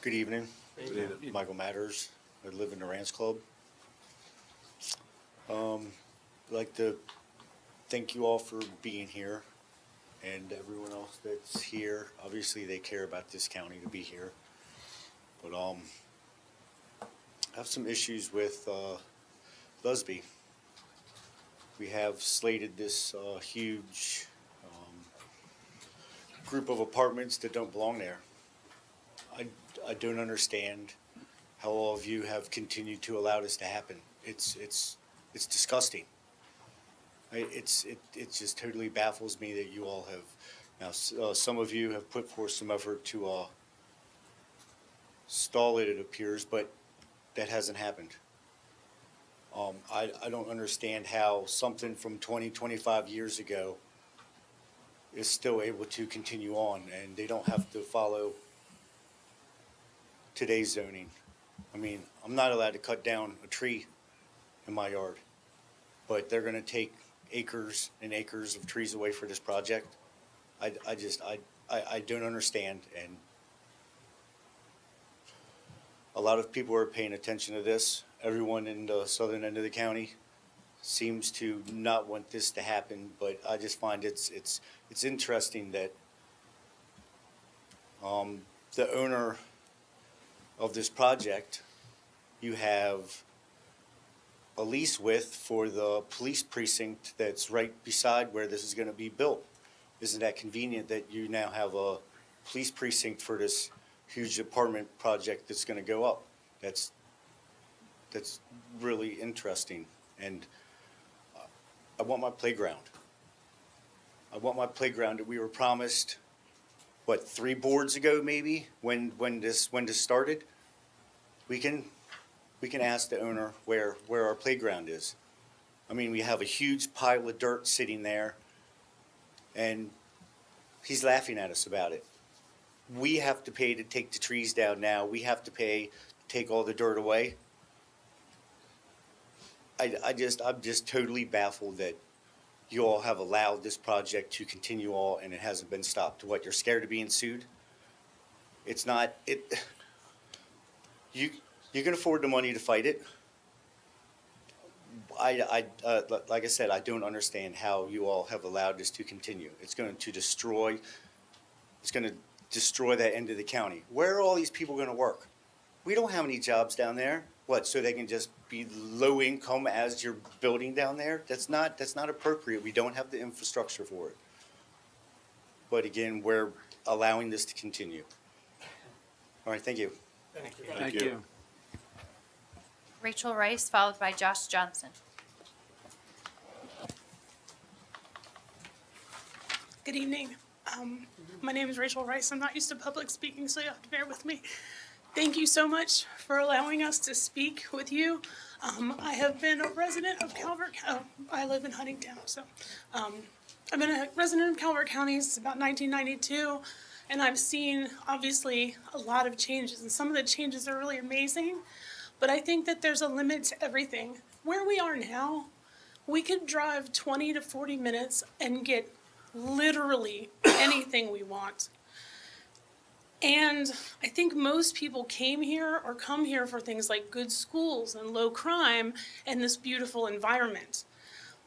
Good evening. Michael Matters. I live in the Ranch Club. I'd like to thank you all for being here and everyone else that's here. Obviously, they care about this county to be here. But I have some issues with Busby. We have slated this huge group of apartments that don't belong there. I don't understand how all of you have continued to allow this to happen. It's disgusting. It just totally baffles me that you all have, now some of you have put forth some effort to stall it appears, but that hasn't happened. I don't understand how something from 20, 25 years ago is still able to continue on, and they don't have to follow today's zoning. I mean, I'm not allowed to cut down a tree in my yard, but they're gonna take acres and acres of trees away for this project. I don't understand, and a lot of people are paying attention to this. Everyone in the southern end of the county seems to not want this to happen, but I just find it's interesting that the owner of this project, you have a lease with for the police precinct that's right beside where this is going to be built. Isn't that convenient that you now have a police precinct for this huge apartment project that's going to go up? That's really interesting, and I want my playground. I want my playground that we were promised, what, 3 boards ago maybe, when this started. We can ask the owner where our playground is. I mean, we have a huge pile of dirt sitting there, and he's laughing at us about it. We have to pay to take the trees down now. We have to pay to take all the dirt away. I'm just totally baffled that you all have allowed this project to continue on and it hasn't been stopped. What, you're scared of being sued? It's not, you can afford the money to fight it. Like I said, I don't understand how you all have allowed this to continue. It's going to destroy that end of the county. Where are all these people going to work? We don't have any jobs down there. What, so they can just be low income as you're building down there? That's not appropriate. We don't have the infrastructure for it. But again, we're allowing this to continue. All right, thank you. Thank you. Rachel Rice, followed by Josh Johnson. Good evening. My name is Rachel Rice. I'm not used to public speaking, so you have to bear with me. Thank you so much for allowing us to speak with you. I have been a resident of Calvert, I live in Huntingtown, so I've been a resident of Calvert County since about 1992, and I've seen, obviously, a lot of changes, and some of the changes are really amazing, but I think that there's a limit to everything. Where we are now, we could drive 20 to 40 minutes and get literally anything we want. And I think most people came here or come here for things like good schools and low crime and this beautiful environment.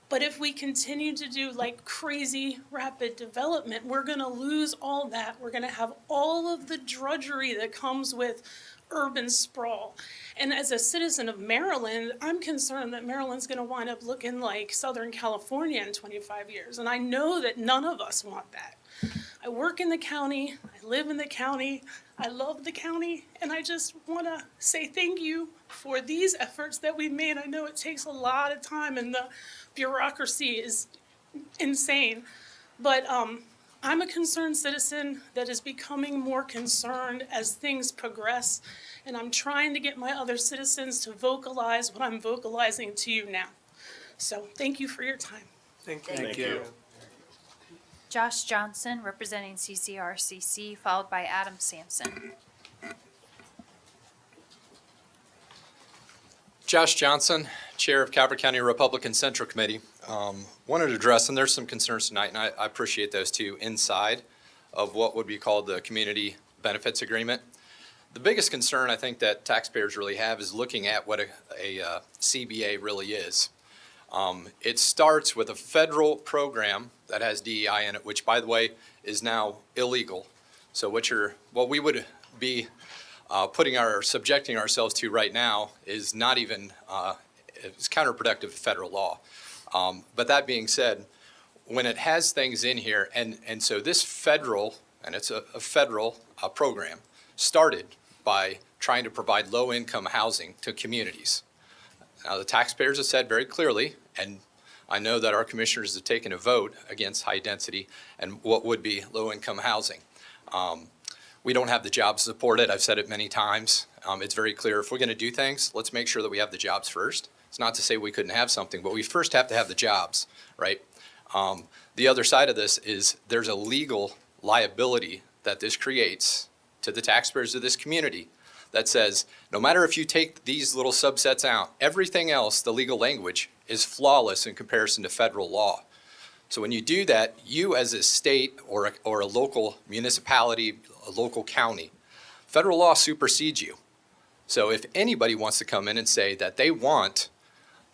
But if we continue to do like crazy rapid development, we're going to lose all that. We're going to have all of the drudgery that comes with urban sprawl. And as a citizen of Maryland, I'm concerned that Maryland's going to wind up looking like Southern California in 25 years. And I know that none of us want that. I work in the county, I live in the county, I love the county, and I just want to say thank you for these efforts that we've made. I know it takes a lot of time and the bureaucracy is insane, but I'm a concerned citizen that is becoming more concerned as things progress, and I'm trying to get my other citizens to vocalize what I'm vocalizing to you now. So thank you for your time. Thank you. Thank you. Josh Johnson, representing CCRCC, followed by Adam Sampson. Josh Johnson, Chair of Calvert County Republican Central Committee. Wanted to address, and there's some concerns tonight, and I appreciate those too, inside of what would be called the Community Benefits Agreement. The biggest concern I think that taxpayers really have is looking at what a CBA really is. It starts with a federal program that has DEI in it, which, by the way, is now illegal. So what we would be subjecting ourselves to right now is not even, it's counterproductive to federal law. But that being said, when it has things in here, and so this federal, and it's a federal program, started by trying to provide low-income housing to communities. Now, the taxpayers have said very clearly, and I know that our commissioners have taken a vote against high density and what would be low-income housing. We don't have the jobs to support it. I've said it many times. It's very clear. If we're going to do things, let's make sure that we have the jobs first. It's not to say we couldn't have something, but we first have to have the jobs, right? The other side of this is there's a legal liability that this creates to the taxpayers of this community that says no matter if you take these little subsets out, everything else, the legal language, is flawless in comparison to federal law. So when you do that, you as a state or a local municipality, a local county, federal law supersedes you. So if anybody wants to come in and say that they want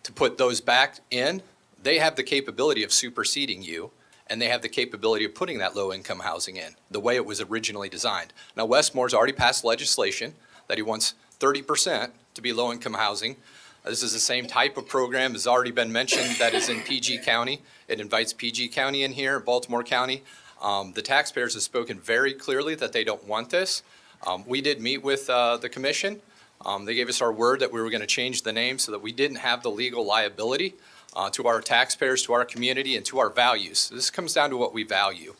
to put those back in, they have the capability of superseding you, and they have the capability of putting that low-income housing in the way it was originally designed. Now, Wes Moore's already passed legislation that he wants 30% to be low-income housing. This is the same type of program has already been mentioned that is in PG County. It invites PG County in here, Baltimore County. The taxpayers have spoken very clearly that they don't want this. We did meet with the commission. They gave us our word that we were going to change the name so that we didn't have the legal liability to our taxpayers, to our community, and to our values. This comes down to what we value.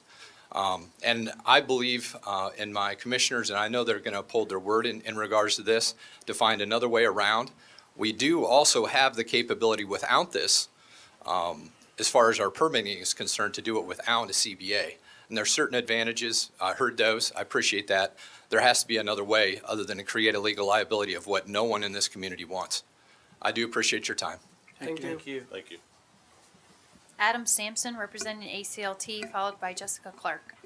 And I believe in my commissioners, and I know they're going to uphold their word in regards to this, to find another way around. We do also have the capability without this, as far as our permitting is concerned, to do it without a CBA. And there's certain advantages. I heard those. I appreciate that. There has to be another way other than to create a legal liability of what no one in this community wants. I do appreciate your time. Thank you. Thank you. Adam Sampson, representing ACLT, followed by Jessica Clark.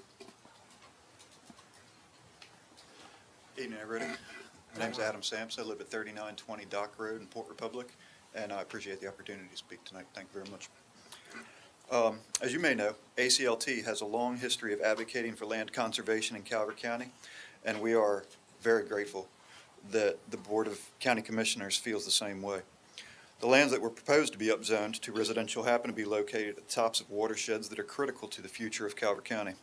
Evening, everybody. My name's Adam Sampson. I live at 3920 Dock Road in Port Republic, and I appreciate the opportunity to speak tonight. Thank you very much. As you may know, ACLT has a long history of advocating for land conservation in Calvert County, and we are very grateful that the Board of County Commissioners feels the same way. The lands that were proposed to be upzoned to residential happen to be located at the tops of watersheds that are critical to the future of Calvert County.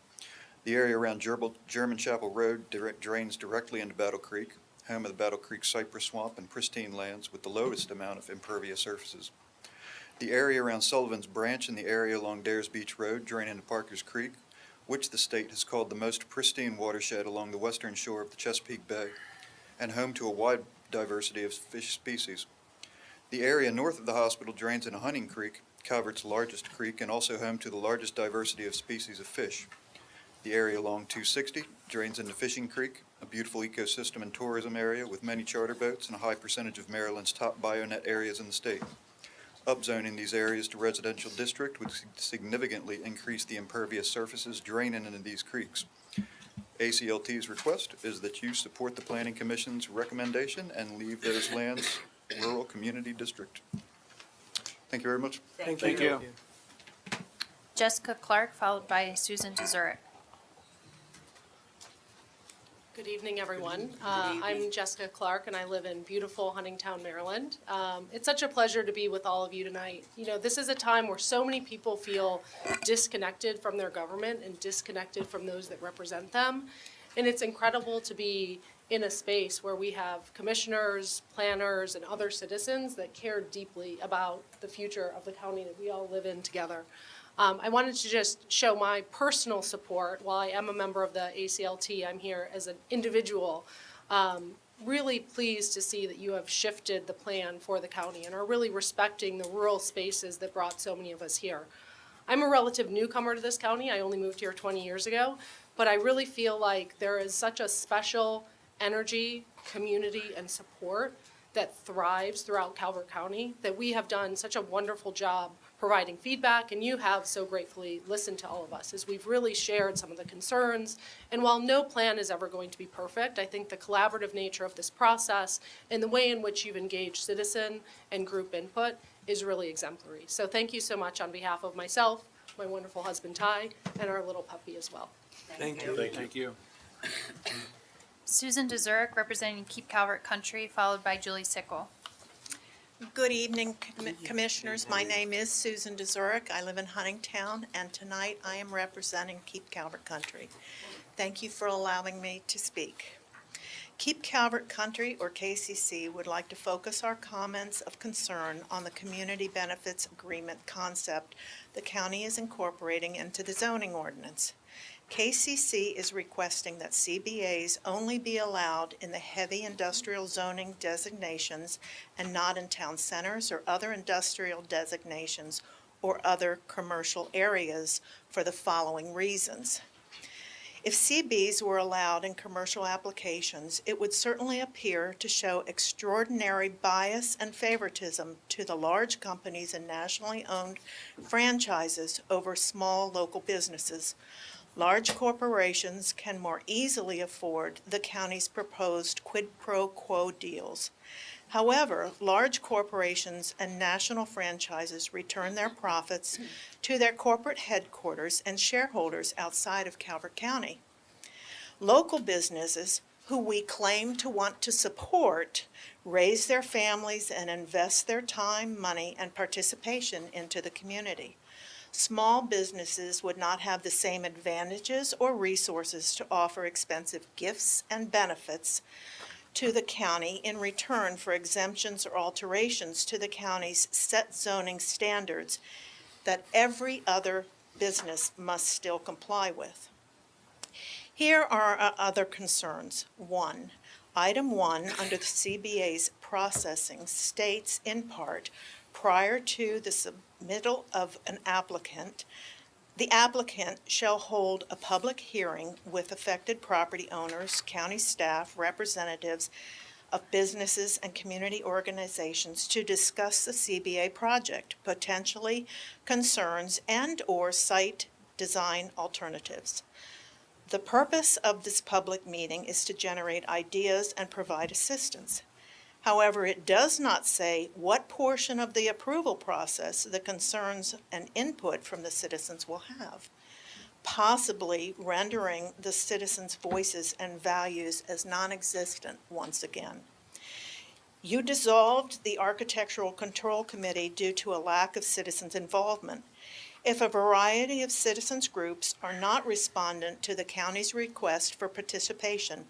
The area around German Chapel Road drains directly into Battle Creek, home of the Battle Creek cypress swamp and pristine lands with the lowest amount of impervious surfaces. The area around Sullivan's Branch and the area along Dares Beach Road drain into Parker's Creek, which the state has called the most pristine watershed along the western shore of the Chesapeake Bay. and home to a wide diversity of fish species. The area north of the hospital drains into Hunting Creek, Calvert's largest creek, and also home to the largest diversity of species of fish. The area along 260 drains into Fishing Creek, a beautiful ecosystem and tourism area with many charter boats and a high percentage of Maryland's top bionet areas in the state. Upzoning these areas to residential district would significantly increase the impervious surfaces draining into these creeks. ACLT's request is that you support the Planning Commission's recommendation and leave those lands rural community district. Thank you very much. Thank you. Jessica Clark, followed by Susan DeZurek. Good evening, everyone. I'm Jessica Clark, and I live in beautiful Huntingtown, Maryland. It's such a pleasure to be with all of you tonight. You know, this is a time where so many people feel disconnected from their government and disconnected from those that represent them. And it's incredible to be in a space where we have commissioners, planners, and other citizens that care deeply about the future of the county that we all live in together. I wanted to just show my personal support. While I am a member of the ACLT, I'm here as an individual. Really pleased to see that you have shifted the plan for the county and are really respecting the rural spaces that brought so many of us here. I'm a relative newcomer to this county. I only moved here 20 years ago, but I really feel like there is such a special energy, community, and support that thrives throughout Calvert County, that we have done such a wonderful job providing feedback, and you have so gratefully listened to all of us as we've really shared some of the concerns. And while no plan is ever going to be perfect, I think the collaborative nature of this process and the way in which you've engaged citizen and group input is really exemplary. So thank you so much on behalf of myself, my wonderful husband Ty, and our little puppy as well. Thank you. Thank you. Susan DeZurek, representing Keep Calvert Country, followed by Julie Sickle. Good evening, Commissioners. My name is Susan DeZurek. I live in Huntingtown, and tonight I am representing Keep Calvert Country. Thank you for allowing me to speak. Keep Calvert Country, or KCC, would like to focus our comments of concern on the Community Benefits Agreement concept the county is incorporating into the zoning ordinance. KCC is requesting that CBAs only be allowed in the heavy industrial zoning designations and not in town centers or other industrial designations or other commercial areas for the following reasons. If CBs were allowed in commercial applications, it would certainly appear to show extraordinary bias and favoritism to the large companies and nationally owned franchises over small local businesses. Large corporations can more easily afford the county's proposed quid pro quo deals. However, large corporations and national franchises return their profits to their corporate headquarters and shareholders outside of Calvert County. Local businesses, who we claim to want to support, raise their families and invest their time, money, and participation into the community. Small businesses would not have the same advantages or resources to offer expensive gifts and benefits to the county in return for exemptions or alterations to the county's set zoning standards that every other business must still comply with. Here are our other concerns. Item 1 under the CBA's processing states in part, prior to the submittal of an applicant, the applicant shall hold a public hearing with affected property owners, county staff, representatives of businesses and community organizations to discuss the CBA project, potentially concerns and/or site design alternatives. The purpose of this public meeting is to generate ideas and provide assistance. However, it does not say what portion of the approval process the concerns and input from the citizens will have, possibly rendering the citizens' voices and values as non-existent once again. You dissolved the Architectural Control Committee due to a lack of citizens' involvement. If a variety of citizens groups are not respondent to the county's request for participation,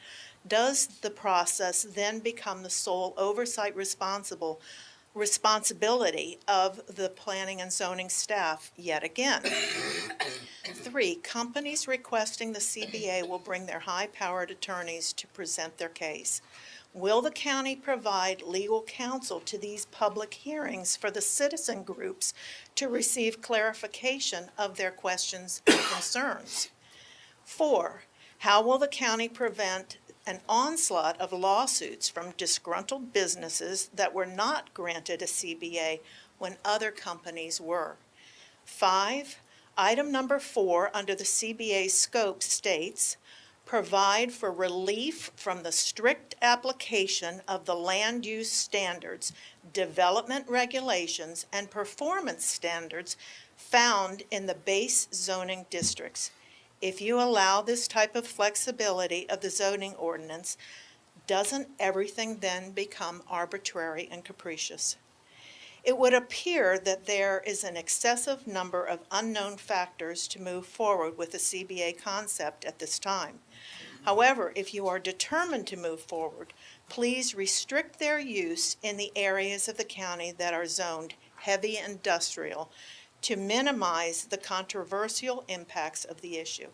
does the process then become the sole oversight responsibility of the planning and zoning staff yet again? 3, companies requesting the CBA will bring their high-powered attorneys to present their case. Will the county provide legal counsel to these public hearings for the citizen groups to receive clarification of their questions and concerns? 4, how will the county prevent an onslaught of lawsuits from disgruntled businesses that were not granted a CBA when other companies were? 5, item number 4 under the CBA scope states, provide for relief from the strict application of the land use standards, development regulations, and performance standards found in the base zoning districts. If you allow this type of flexibility of the zoning ordinance, doesn't everything then become arbitrary and capricious? It would appear that there is an excessive number of unknown factors to move forward with the CBA concept at this time. However, if you are determined to move forward, please restrict their use in the areas of the county that are zoned heavy industrial to minimize the controversial impacts of the issue.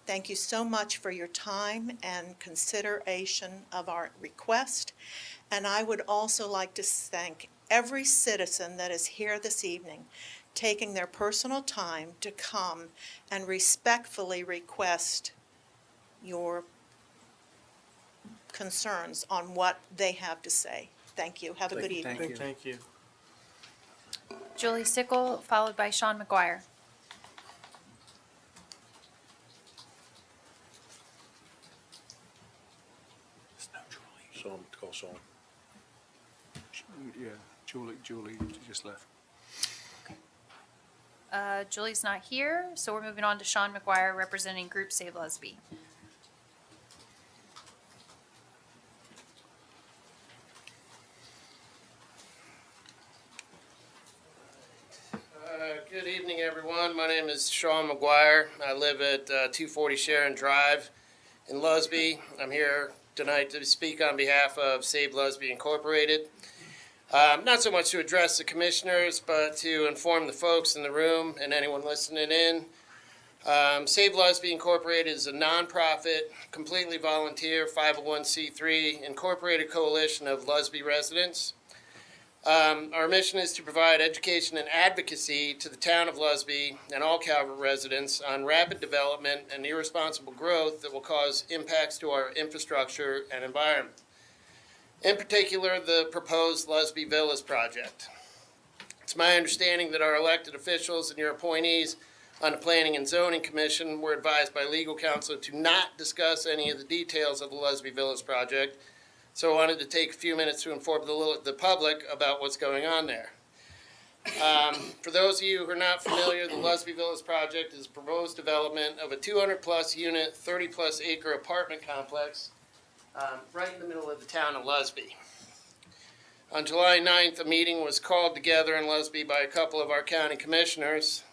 Thank you so much for your time and consideration of our request. And I would also like to thank every citizen that is here this evening, taking their personal time to come and respectfully request your concerns on what they have to say. Thank you. Have a good evening. Thank you. Julie Sickle, followed by Sean McGuire. Sean, call Sean. Yeah, Julie just left. Julie's not here, so we're moving on to Sean McGuire, representing Group Save Lusby. Good evening, everyone. My name is Sean McGuire. I live at 240 Sharon Drive in Lusby. I'm here tonight to speak on behalf of Save Lusby Incorporated. Not so much to address the commissioners, but to inform the folks in the room and anyone listening in. Save Lusby Incorporated is a nonprofit, completely volunteer 501c3 incorporated coalition of Lusby residents. Our mission is to provide education and advocacy to the town of Lusby and all Calvert residents on rapid development and irresponsible growth that will cause impacts to our infrastructure and environment. In particular, the proposed Lusby Villas project. It's my understanding that our elected officials and your appointees on the Planning and Zoning Commission were advised by legal counsel to not discuss any of the details of the Lusby Villas project. So I wanted to take a few minutes to inform the public about what's going on there. For those of you who are not familiar, the Lusby Villas project is a proposed development of a 200-plus unit, 30-plus acre apartment complex right in the middle of the town of Lusby. On July 9th, a meeting was called together in Lusby by a couple of our county commissioners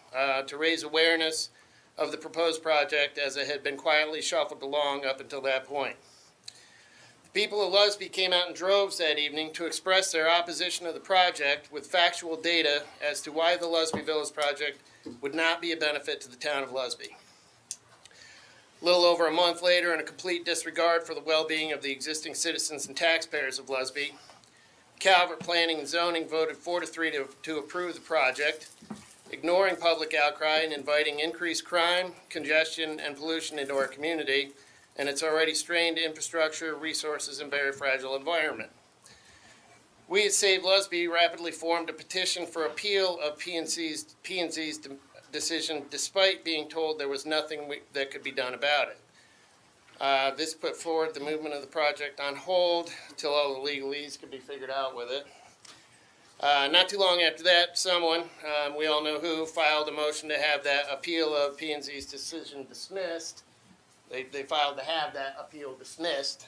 to raise awareness of the proposed project as it had been quietly shuffled along up until that point. People of Lusby came out in droves that evening to express their opposition of the project with factual data as to why the Lusby Villas project would not be a benefit to the town of Lusby. A little over a month later, in a complete disregard for the well-being of the existing citizens and taxpayers of Lusby, Calvert Planning and Zoning voted 4-3 to approve the project, ignoring public outcry and inviting increased crime, congestion, and pollution into our community and its already strained infrastructure, resources, and very fragile environment. We at Save Lusby rapidly formed a petition for appeal of P&Z's decision, despite being told there was nothing that could be done about it. This put forward the movement of the project on hold until all the legalese could be figured out with it. Not too long after that, someone, we all know who, filed a motion to have that appeal of P&Z's decision dismissed. They filed to have that appeal dismissed,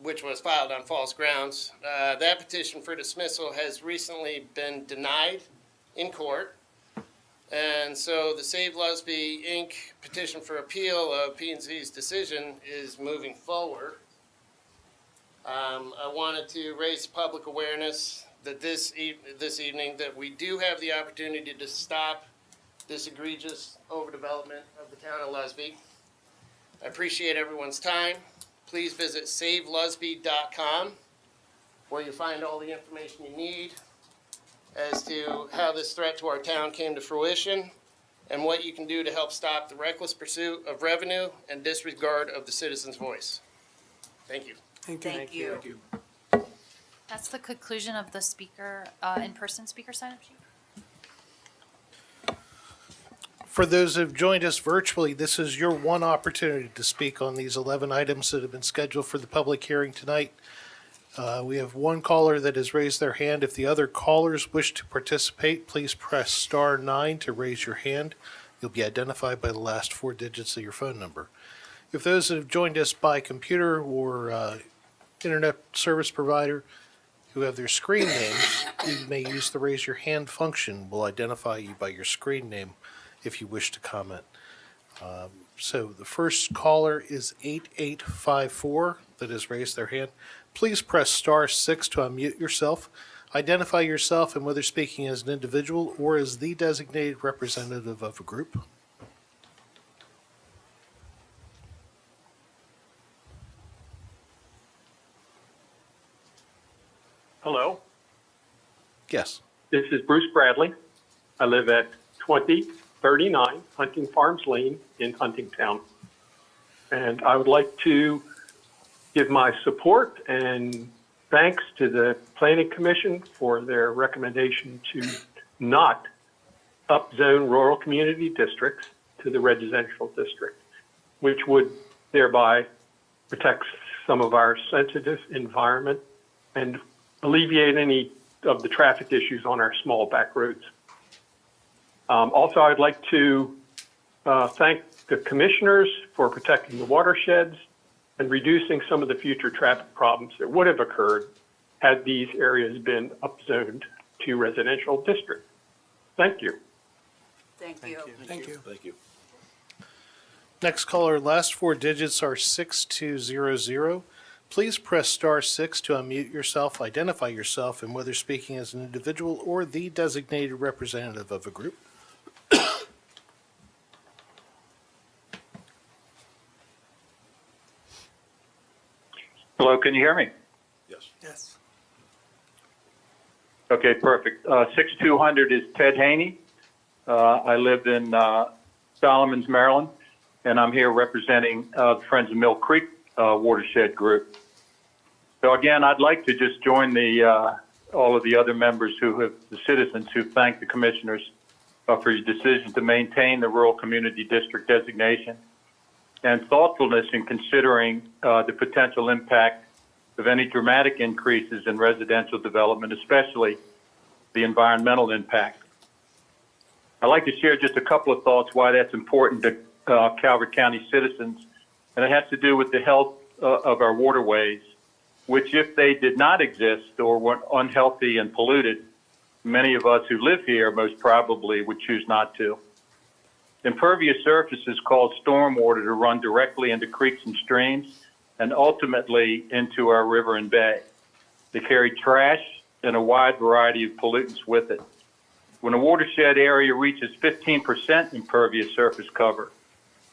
which was filed on false grounds. That petition for dismissal has recently been denied in court. And so the Save Lusby, Inc. petition for appeal of P&Z's decision is moving forward. I wanted to raise public awareness that this evening that we do have the opportunity to stop this egregious overdevelopment of the town of Lusby. I appreciate everyone's time. please visit savelusby.com, where you'll find all the information you need as to how this threat to our town came to fruition and what you can do to help stop the reckless pursuit of revenue and disregard of the citizen's voice. Thank you. Thank you. That's the conclusion of the speaker, in-person speaker sign-up sheet. For those who've joined us virtually, this is your one opportunity to speak on these 11 items that have been scheduled for the public hearing tonight. We have one caller that has raised their hand. If the other callers wish to participate, please press *9 to raise your hand. You'll be identified by the last 4 digits of your phone number. If those that have joined us by computer or internet service provider who have their screen names, you may use the raise your hand function. We'll identify you by your screen name if you wish to comment. So the first caller is 8854 that has raised their hand. Please press *6 to unmute yourself. Identify yourself and whether speaking as an individual or as the designated representative of a group. Hello, Yes. this is Bruce Bradley. I live at 2039 Hunting Farms Lane in Huntingtown. And I would like to give my support and thanks to the Planning Commission for their recommendation to not upzone rural community districts to the residential district, which would thereby protect some of our sensitive environment and alleviate any of the traffic issues on our small back roads. Also, I'd like to thank the commissioners for protecting the watersheds and reducing some of the future traffic problems that would have occurred had these areas been upzoned to residential district. Thank you. Thank you. Thank you. Next caller, last 4 digits are 6200. Please press *6 to unmute yourself, identify yourself, and whether speaking as an individual or the designated representative of a group. Hello, can you hear me? Yes. Okay, perfect. 6200 is Ted Haney. I live in Solomons, Maryland, and I'm here representing the Friends of Mill Creek watershed group. So again, I'd like to just join all of the other members the citizens who thanked the commissioners for your decision to maintain the rural community district designation and thoughtfulness in considering the potential impact of any dramatic increases in residential development, especially the environmental impact. I'd like to share just a couple of thoughts why that's important to Calvert County citizens, and it has to do with the health of our waterways, which if they did not exist or were unhealthy and polluted, many of us who live here most probably would choose not to. Impervious surfaces cause stormwater to run directly into creeks and streams and ultimately into our river and bay. They carry trash and a wide variety of pollutants with it. When a watershed area reaches 15% impervious surface cover,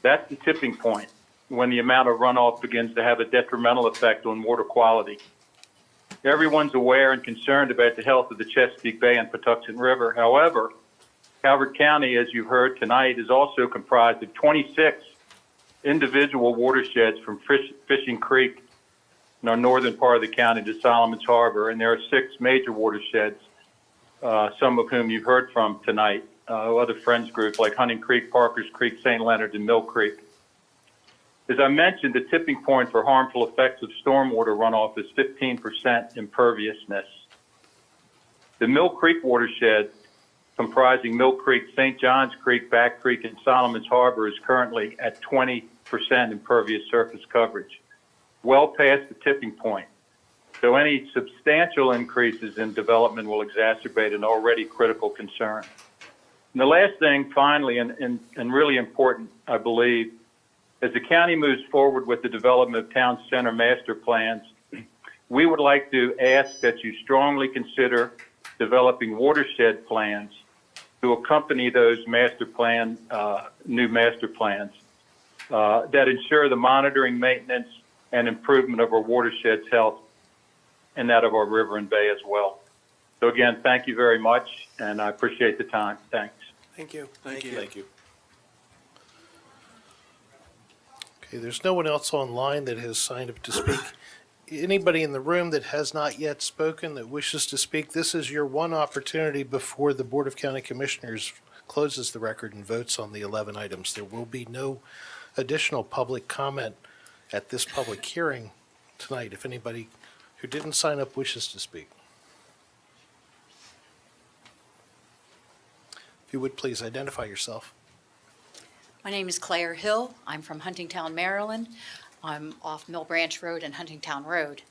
that's the tipping point when the amount of runoff begins to have a detrimental effect on water quality. Everyone's aware and concerned about the health of the Chesapeake Bay and Patuxent River. However, Calvert County, as you've heard tonight, is also comprised of 26 individual watersheds from Fishing Creek in our northern part of the county to Solomons Harbor, and there are 6 major watersheds, some of whom you've heard from tonight, other friends groups like Hunting Creek, Parkers Creek, St. Leonard, and Mill Creek. As I mentioned, the tipping point for harmful effects of stormwater runoff is 15% imperviousness. The Mill Creek watershed, comprising Mill Creek, St. Johns Creek, Back Creek, and Solomons Harbor, is currently at 20% impervious surface coverage, well past the tipping point. So any substantial increases in development will exacerbate an already critical concern. And the last thing, finally, and really important, I believe, as the county moves forward with the development of town center master plans, we would like to ask that you strongly consider developing watershed plans to accompany those new master plans that ensure the monitoring, maintenance, and improvement of our watershed's health and that of our river and bay as well. So again, thank you very much, and I appreciate the time. Thanks. Thank you. Thank you. Thank you. Okay, there's no one else online that has signed up to speak. Anybody in the room that has not yet spoken that wishes to speak, this is your one opportunity before the Board of County Commissioners closes the record and votes on the 11 items. There will be no additional public comment at this public hearing tonight if anybody who didn't sign up wishes to speak. If you would please identify yourself. My name is Claire Hill. I'm from Huntingtown, Maryland. I'm off Mill Branch Road and Huntingtown Road.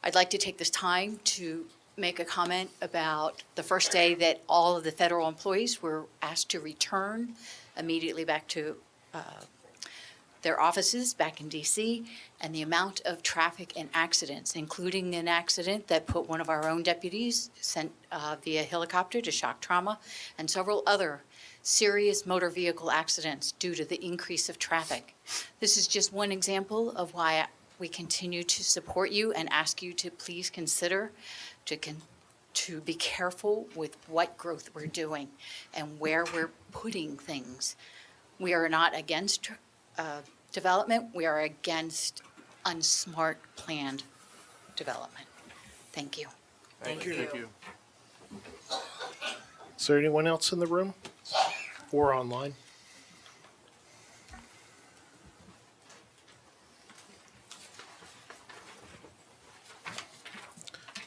I'd like to take this time to make a comment about the first day that all of the federal employees were asked to return immediately back to their offices back in DC, and the amount of traffic and accidents, including an accident that put one of our own deputies sent via helicopter to shock trauma, and several other serious motor vehicle accidents due to the increase of traffic. This is just one example of why we continue to support you and ask you to please consider to be careful with what growth we're doing and where we're putting things. We are not against development. We are against unsmart planned development. Thank you. Thank you. Is there anyone else in the room or online?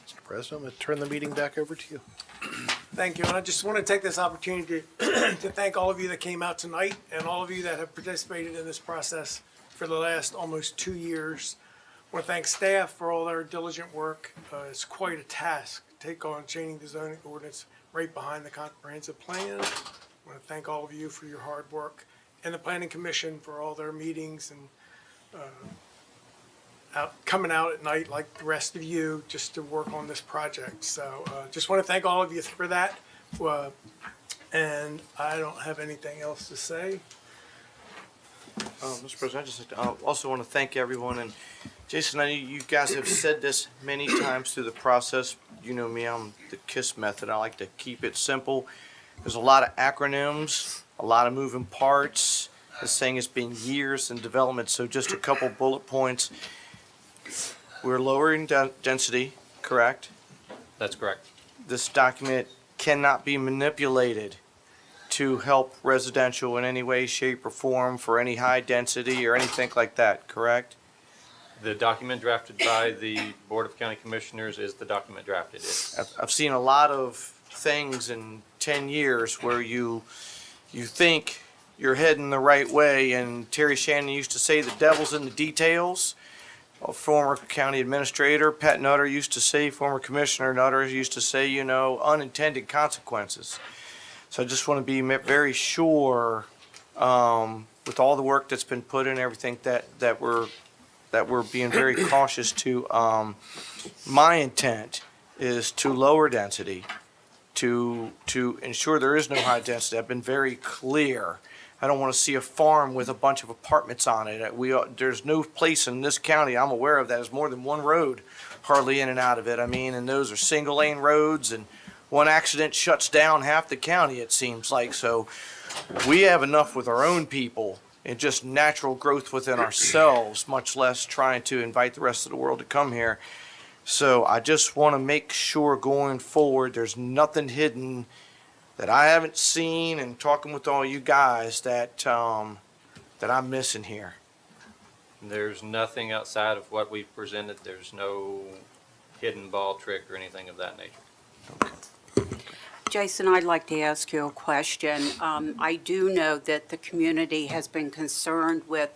Mr. President, I'm going to turn the meeting back over to you. Thank you. And I just want to take this opportunity to thank all of you that came out tonight and all of you that have participated in this process for the last almost 2 years. I want to thank staff for all their diligent work. It's quite a task to take on changing the zoning ordinance right behind the comprehensive plan. I want to thank all of you for your hard work and the Planning Commission for all their meetings and coming out at night like the rest of you just to work on this project. So just want to thank all of you for that. And I don't have anything else to say. Mr. President, I also want to thank everyone. And Jason, I know you guys have said this many times through the process. You know me, I'm the KISS method. I like to keep it simple. There's a lot of acronyms, a lot of moving parts. This thing has been years in development, so just a couple bullet points. We're lowering density, correct? That's correct. This document cannot be manipulated to help residential in any way, shape, or form for any high density or anything like that, correct? The document drafted by the Board of County Commissioners is the document drafted. I've seen a lot of things in 10 years where you think you're heading the right way, and Terry Shannon used to say the devil's in the details. A former county administrator, Pat Nutter, used to say, former Commissioner Nutter used to say, you know, unintended consequences. So I just want to be very sure, with all the work that's been put in, everything that we're being very cautious to. My intent is to lower density, to ensure there is no high density. I've been very clear. I don't want to see a farm with a bunch of apartments on it. There's no place in this county I'm aware of that has more than one road hardly in and out of it. I mean, and those are single lane roads, and one accident shuts down half the county, it seems like. So we have enough with our own people and just natural growth within ourselves, much less trying to invite the rest of the world to come here. So I just want to make sure going forward, there's nothing hidden that I haven't seen, and talking with all you guys that I'm missing here. There's nothing outside of what we've presented. There's no hidden ball trick or anything of that nature. Jason, I'd like to ask you a question. I do know that the community has been concerned with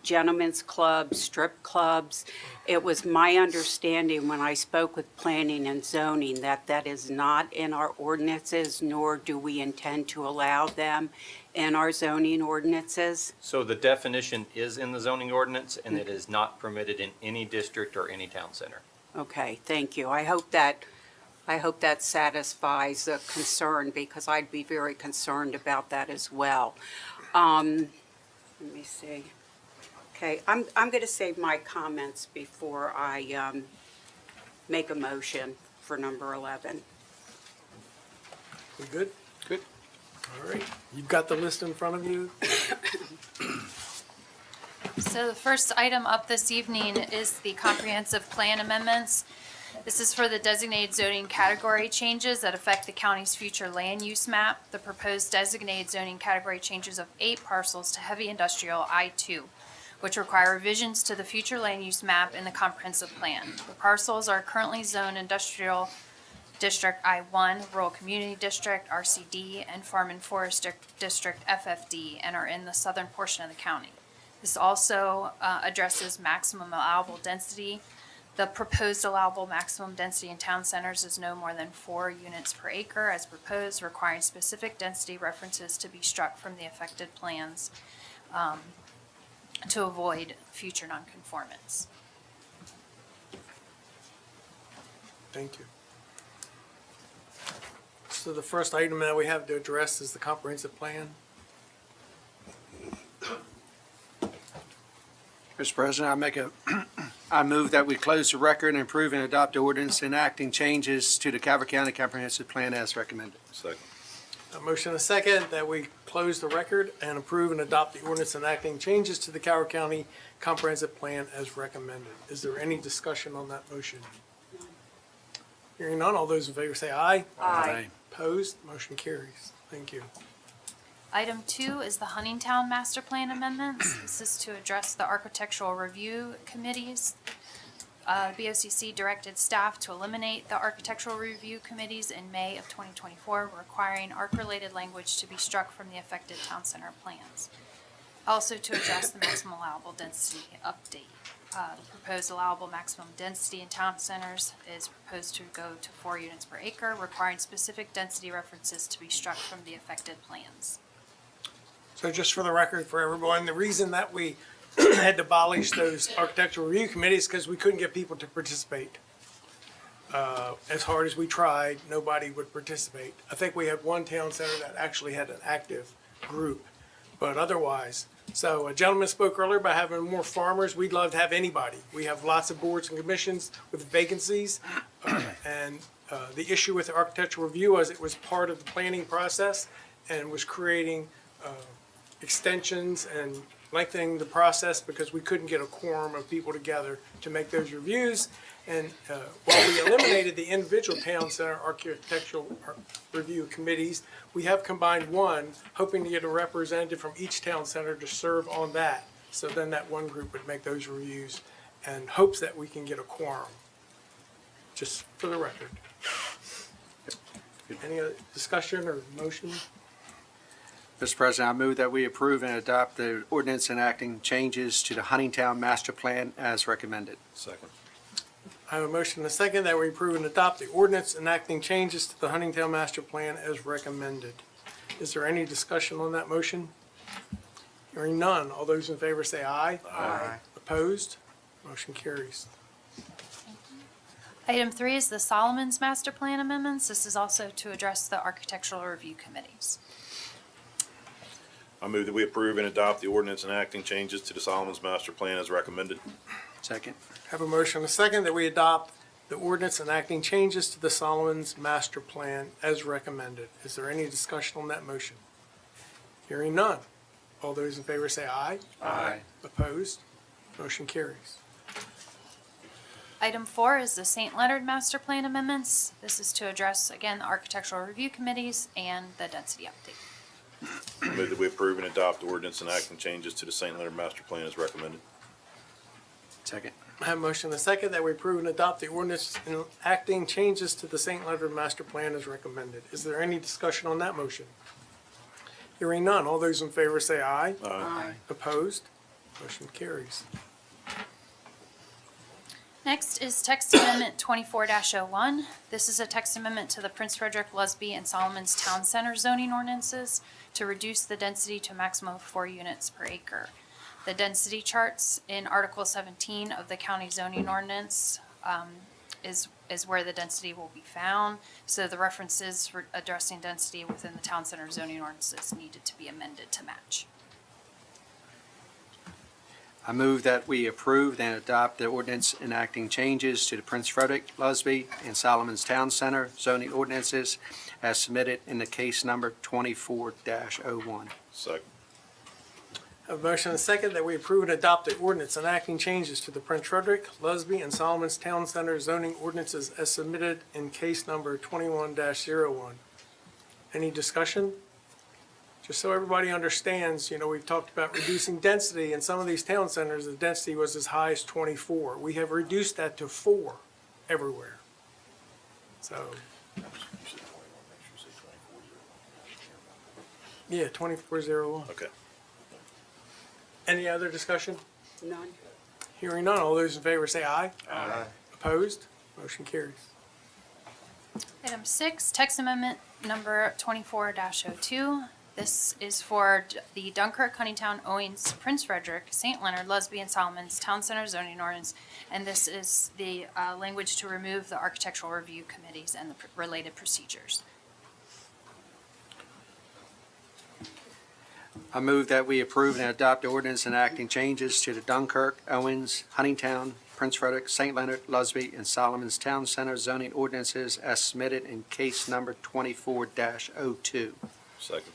gentlemen's clubs, strip clubs. It was my understanding when I spoke with planning and zoning that that is not in our ordinances, nor do we intend to allow them in our zoning ordinances. So the definition is in the zoning ordinance, and it is not permitted in any district or any town center. Okay, thank you. I hope that satisfies the concern, because I'd be very concerned about that as well. Let me see. Okay, I'm going to save my comments before I make a motion for number 11. We good? Good. All right. You've got the list in front of you. So the first item up this evening is the comprehensive plan amendments. This is for the designated zoning category changes that affect the county's future land use map. The proposed designated zoning category changes of 8 parcels to heavy industrial I-2, which require revisions to the future land use map in the comprehensive plan. The parcels are currently zoned industrial district I-1, rural community district RCD, and farm and forest district FFD, and are in the southern portion of the county. This also addresses maximum allowable density. The proposed allowable maximum density in town centers is no more than 4 units per acre as proposed, requiring specific density references to be struck from the affected plans to avoid future nonconformance. Thank you. So the first item that we have to address is the comprehensive plan. Mr. President, I move that we close the record and approve and adopt the ordinance enacting changes to the Calvert County Comprehensive Plan as recommended. Second. A motion and a second that we close the record and approve and adopt the ordinance enacting changes to the Calvert County Comprehensive Plan as recommended. Is there any discussion on that motion? Hearing none, all those in favor say aye. Aye. Opposed? Motion carries. Thank you. Item 2 is the Huntingtown Master Plan amendments. This is to address the architectural review committees. BOCC directed staff to eliminate the architectural review committees in May of 2024, requiring ARC-related language to be struck from the affected town center plans. Also to address the maximum allowable density update. The proposed allowable maximum density in town centers is proposed to go to 4 units per acre, requiring specific density references to be struck from the affected plans. So just for the record for everyone, the reason that we had to abolish those architectural review committees is because we couldn't get people to participate. As hard as we tried, nobody would participate. I think we had one town center that actually had an active group, but otherwise. So a gentleman spoke earlier about having more farmers. We'd love to have anybody. We have lots of boards and commissions with vacancies. And the issue with the architectural review was it was part of the planning process and was creating extensions and lengthening the process because we couldn't get a quorum of people together to make those reviews. And while we eliminated the individual town center architectural review committees, we have combined one, hoping to get a representative from each town center to serve on that. So then that one group would make those reviews and hopes that we can get a quorum. Just for the record. Any other discussion or motion? Mr. President, I move that we approve and adopt the ordinance enacting changes to the Huntingtown Master Plan as recommended. Second. I have a motion and a second that we approve and adopt the ordinance enacting changes to the Huntingtown Master Plan as recommended. Is there any discussion on that motion? Hearing none, all those in favor say aye. Aye. Opposed? Motion carries. Item 3 is the Solomon's Master Plan amendments. This is also to address the architectural review committees. I move that we approve and adopt the ordinance enacting changes to the Solomon's Master Plan as recommended. Second. Have a motion and a second that we adopt the ordinance enacting changes to the Solomon's Master Plan as recommended. Is there any discussion on that motion? Hearing none. All those in favor say aye. Aye. Opposed? Motion carries. Item 4 is the St. Leonard Master Plan amendments. This is to address, again, the architectural review committees and the density update. I move that we approve and adopt the ordinance enacting changes to the St. Leonard Master Plan as recommended. Second. I have a motion and a second that we approve and adopt the ordinance enacting changes to the St. Leonard Master Plan as recommended. Is there any discussion on that motion? Hearing none, all those in favor say aye. Aye. Opposed? Motion carries. Next is text amendment 24-01. This is a text amendment to the Prince Frederick, Lusby, and Solomon's Town Center zoning ordinances to reduce the density to a maximum of 4 units per acre. The density charts in Article 17 of the county zoning ordinance is where the density will be found. So the references for addressing density within the town center zoning ordinances needed to be amended to match. I move that we approve and adopt the ordinance enacting changes to the Prince Frederick, Lusby, and Solomon's Town Center zoning ordinances as submitted in the case number 24-01. Second. I have a motion and a second that we approve and adopt the ordinance enacting changes to the Prince Frederick, Lusby, and Solomon's Town Center zoning ordinances as submitted in case number 21-01. Any discussion? Just so everybody understands, we've talked about reducing density. In some of these town centers, the density was as high as 24. We have reduced that to 4 everywhere. So, yeah, 2401. Okay. Any other discussion? None. Hearing none, all those in favor say aye. Aye. Opposed? Motion carries. Item 6, text amendment number 24-02. This is for the Dunkirk, Huntingtown, Owings, Prince Frederick, St. Leonard, Lusby, and Solomon's Town Center zoning ordinance. And this is the language to remove the architectural review committees and the related procedures. I move that we approve and adopt the ordinance enacting changes to the Dunkirk, Owens, Huntingtown, Prince Frederick, St. Leonard, Lusby, and Solomon's Town Center zoning ordinances as submitted in case number 24-02. Second.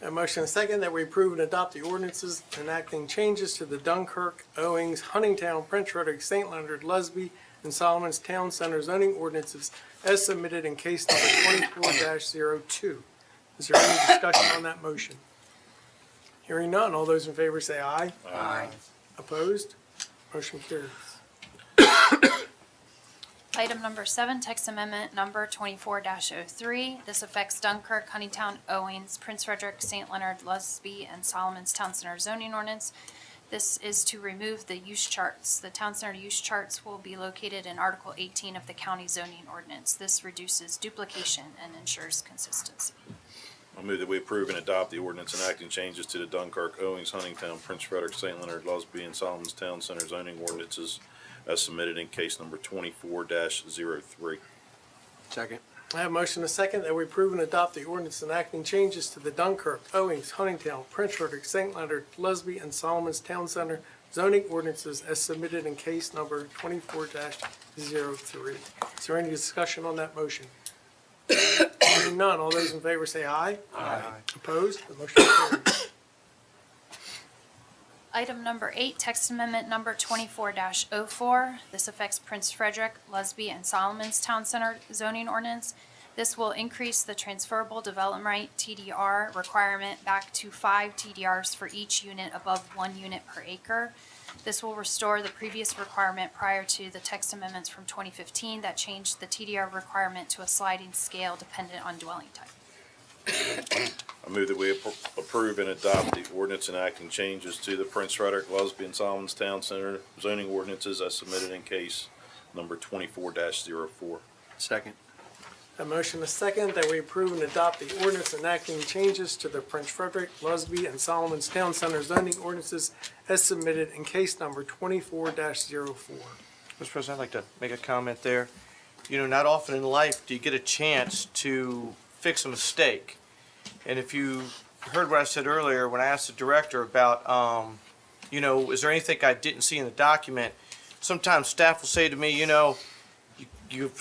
A motion and a second that we approve and adopt the ordinances enacting changes to the Dunkirk, Owings, Huntingtown, Prince Frederick, St. Leonard, Lusby, and Solomon's Town Center zoning ordinances as submitted in case number 24-02. Is there any discussion on that motion? Hearing none, all those in favor say aye. Aye. Opposed? Motion carries. Item number 7, text amendment number 24-03. This affects Dunkirk, Huntingtown, Owings, Prince Frederick, St. Leonard, Lusby, and Solomon's Town Center zoning ordinance. This is to remove the use charts. The Town Center use charts will be located in Article 18 of the county zoning ordinance. This reduces duplication and ensures consistency. I move that we approve and adopt the ordinance enacting changes to the Dunkirk, Owings, Huntingtown, Prince Frederick, St. Leonard, Lusby, and Solomon's Town Center zoning ordinances as submitted in case number 24-03. Second. I have a motion and a second that we approve and adopt the ordinance enacting changes to the Dunkirk, Owings, Huntingtown, Prince Frederick, St. Leonard, Lusby, and Solomon's Town Center zoning ordinances as submitted in case number 24-03. Is there any discussion on that motion? Hearing none, all those in favor say aye. Aye. Opposed? The motion carries. Item number 8, text amendment number 24-04. This affects Prince Frederick, Lusby, and Solomon's Town Center zoning ordinance. This will increase the transferable development right TDR requirement back to 5 TDRs for each unit above 1 unit per acre. This will restore the previous requirement prior to the text amendments from 2015 that changed the TDR requirement to a sliding scale dependent on dwelling type. I move that we approve and adopt the ordinance enacting changes to the Prince Frederick, Lusby, and Solomon's Town Center zoning ordinances as submitted in case number 24-04. Second. A motion and a second that we approve and adopt the ordinance enacting changes to the Prince Frederick, Lusby, and Solomon's Town Center zoning ordinances as submitted in case number 24-04. Mr. President, I'd like to make a comment there. Not often in life do you get a chance to fix a mistake. And if you heard what I said earlier when I asked the director about, is there anything I didn't see in the document? Sometimes staff will say to me, you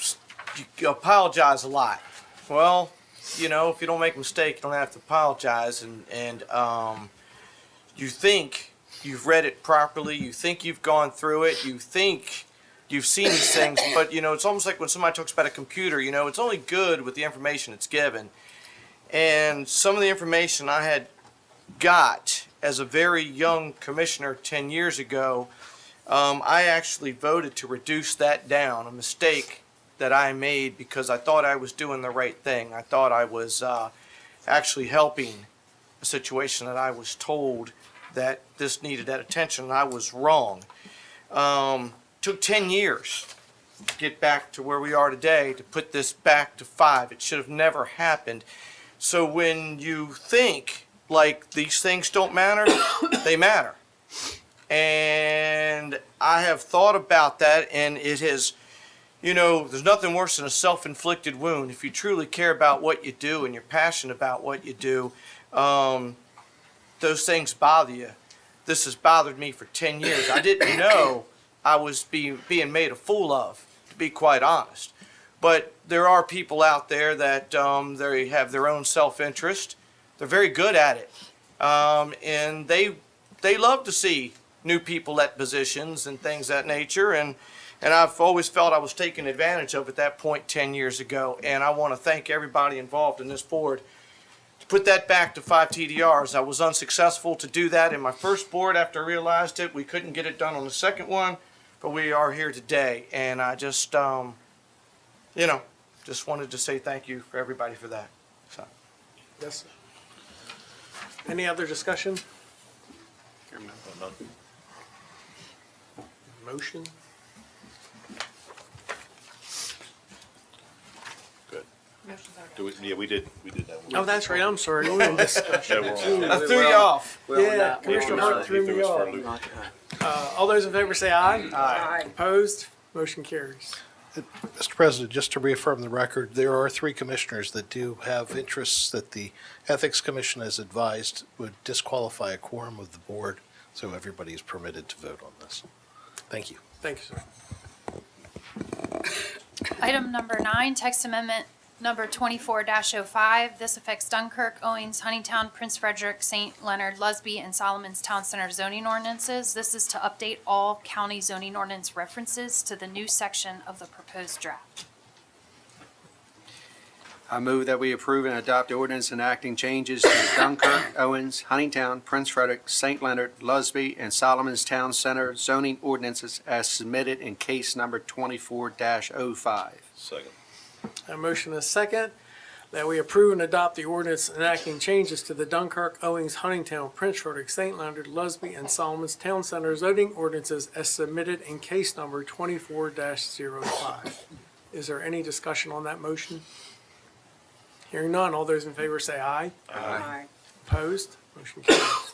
apologize a lot. Well, if you don't make a mistake, you don't have to apologize. And you think you've read it properly. You think you've gone through it. You think you've seen these things. But, it's almost like when somebody talks about a computer, it's only good with the information it's given. And some of the information I had got as a very young commissioner 10 years ago, I actually voted to reduce that down, a mistake that I made because I thought I was doing the right thing. I thought I was actually helping a situation that I was told that this needed that attention, and I was wrong. Took 10 years to get back to where we are today, to put this back to 5. It should have never happened. So when you think like these things don't matter, they matter. And I have thought about that, and it has, there's nothing worse than a self-inflicted wound. If you truly care about what you do and you're passionate about what you do, those things bother you. this has bothered me for 10 years. I didn't know I was being made a fool of, to be quite honest. But there are people out there that they have their own self-interest. They're very good at it. And they love to see new people at positions and things of that nature. And I've always felt I was taken advantage of at that point 10 years ago. And I want to thank everybody involved in this board to put that back to 5 TDRs. I was unsuccessful to do that in my first board after I realized it. We couldn't get it done on the second one, but we are here today. And I just, just wanted to say thank you for everybody for that. So. Yes, sir. Any other discussion? None. Motion? Good. We did that one. Oh, that's right, I'm sorry. We're in discussion. Yeah, we're on. I threw you off. Yeah, Commissioner Hart threw me off. All those in favor say aye. Aye. Opposed? Motion carries. Mr. President, just to reaffirm the record, there are 3 commissioners that do have interests that the Ethics Commission has advised would disqualify a quorum of the board, so everybody is permitted to vote on this. Thank you. Thank you, sir. Item number 9, text amendment number 24-05. This affects Dunkirk, Owings, Huntingtown, Prince Frederick, St. Leonard, Lusby, and Solomon's Town Center zoning ordinances. This is to update all county zoning ordinance references to the new section of the proposed draft. I move that we approve and adopt the ordinance enacting changes to Dunkirk, Owens, Huntingtown, Prince Frederick, St. Leonard, Lusby, and Solomon's Town Center zoning ordinances as submitted in case number 24-05. Second. A motion and a second that we approve and adopt the ordinance enacting changes to the Dunkirk, Owings, Huntingtown, Prince Frederick, St. Leonard, Lusby, and Solomon's Town Center zoning ordinances as submitted in case number 24-05. Is there any discussion on that motion? Hearing none, all those in favor say aye. Aye. Opposed? Motion carries.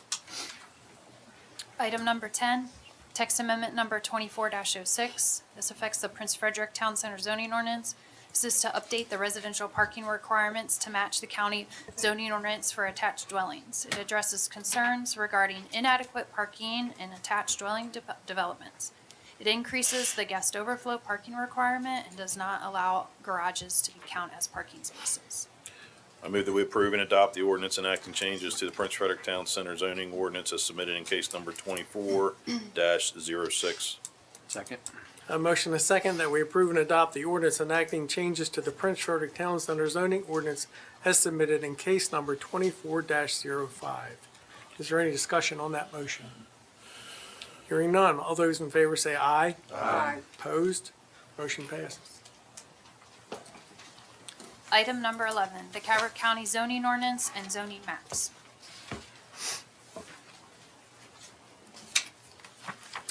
Item number 10, text amendment number 24-06. This affects the Prince Frederick Town Center zoning ordinance. This is to update the residential parking requirements to match the county zoning ordinance for attached dwellings. It addresses concerns regarding inadequate parking in attached dwelling developments. It increases the guest overflow parking requirement and does not allow garages to count as parking spaces. I move that we approve and adopt the ordinance enacting changes to the Prince Frederick Town Center zoning ordinance as submitted in case number 24-06. Second. A motion and a second that we approve and adopt the ordinance enacting changes to the Prince Frederick Town Center zoning ordinance as submitted in case number 24-05. Is there any discussion on that motion? Hearing none, all those in favor say aye. Aye. Opposed? Motion passes. Item number 11, the Calvert County zoning ordinance and zoning maps.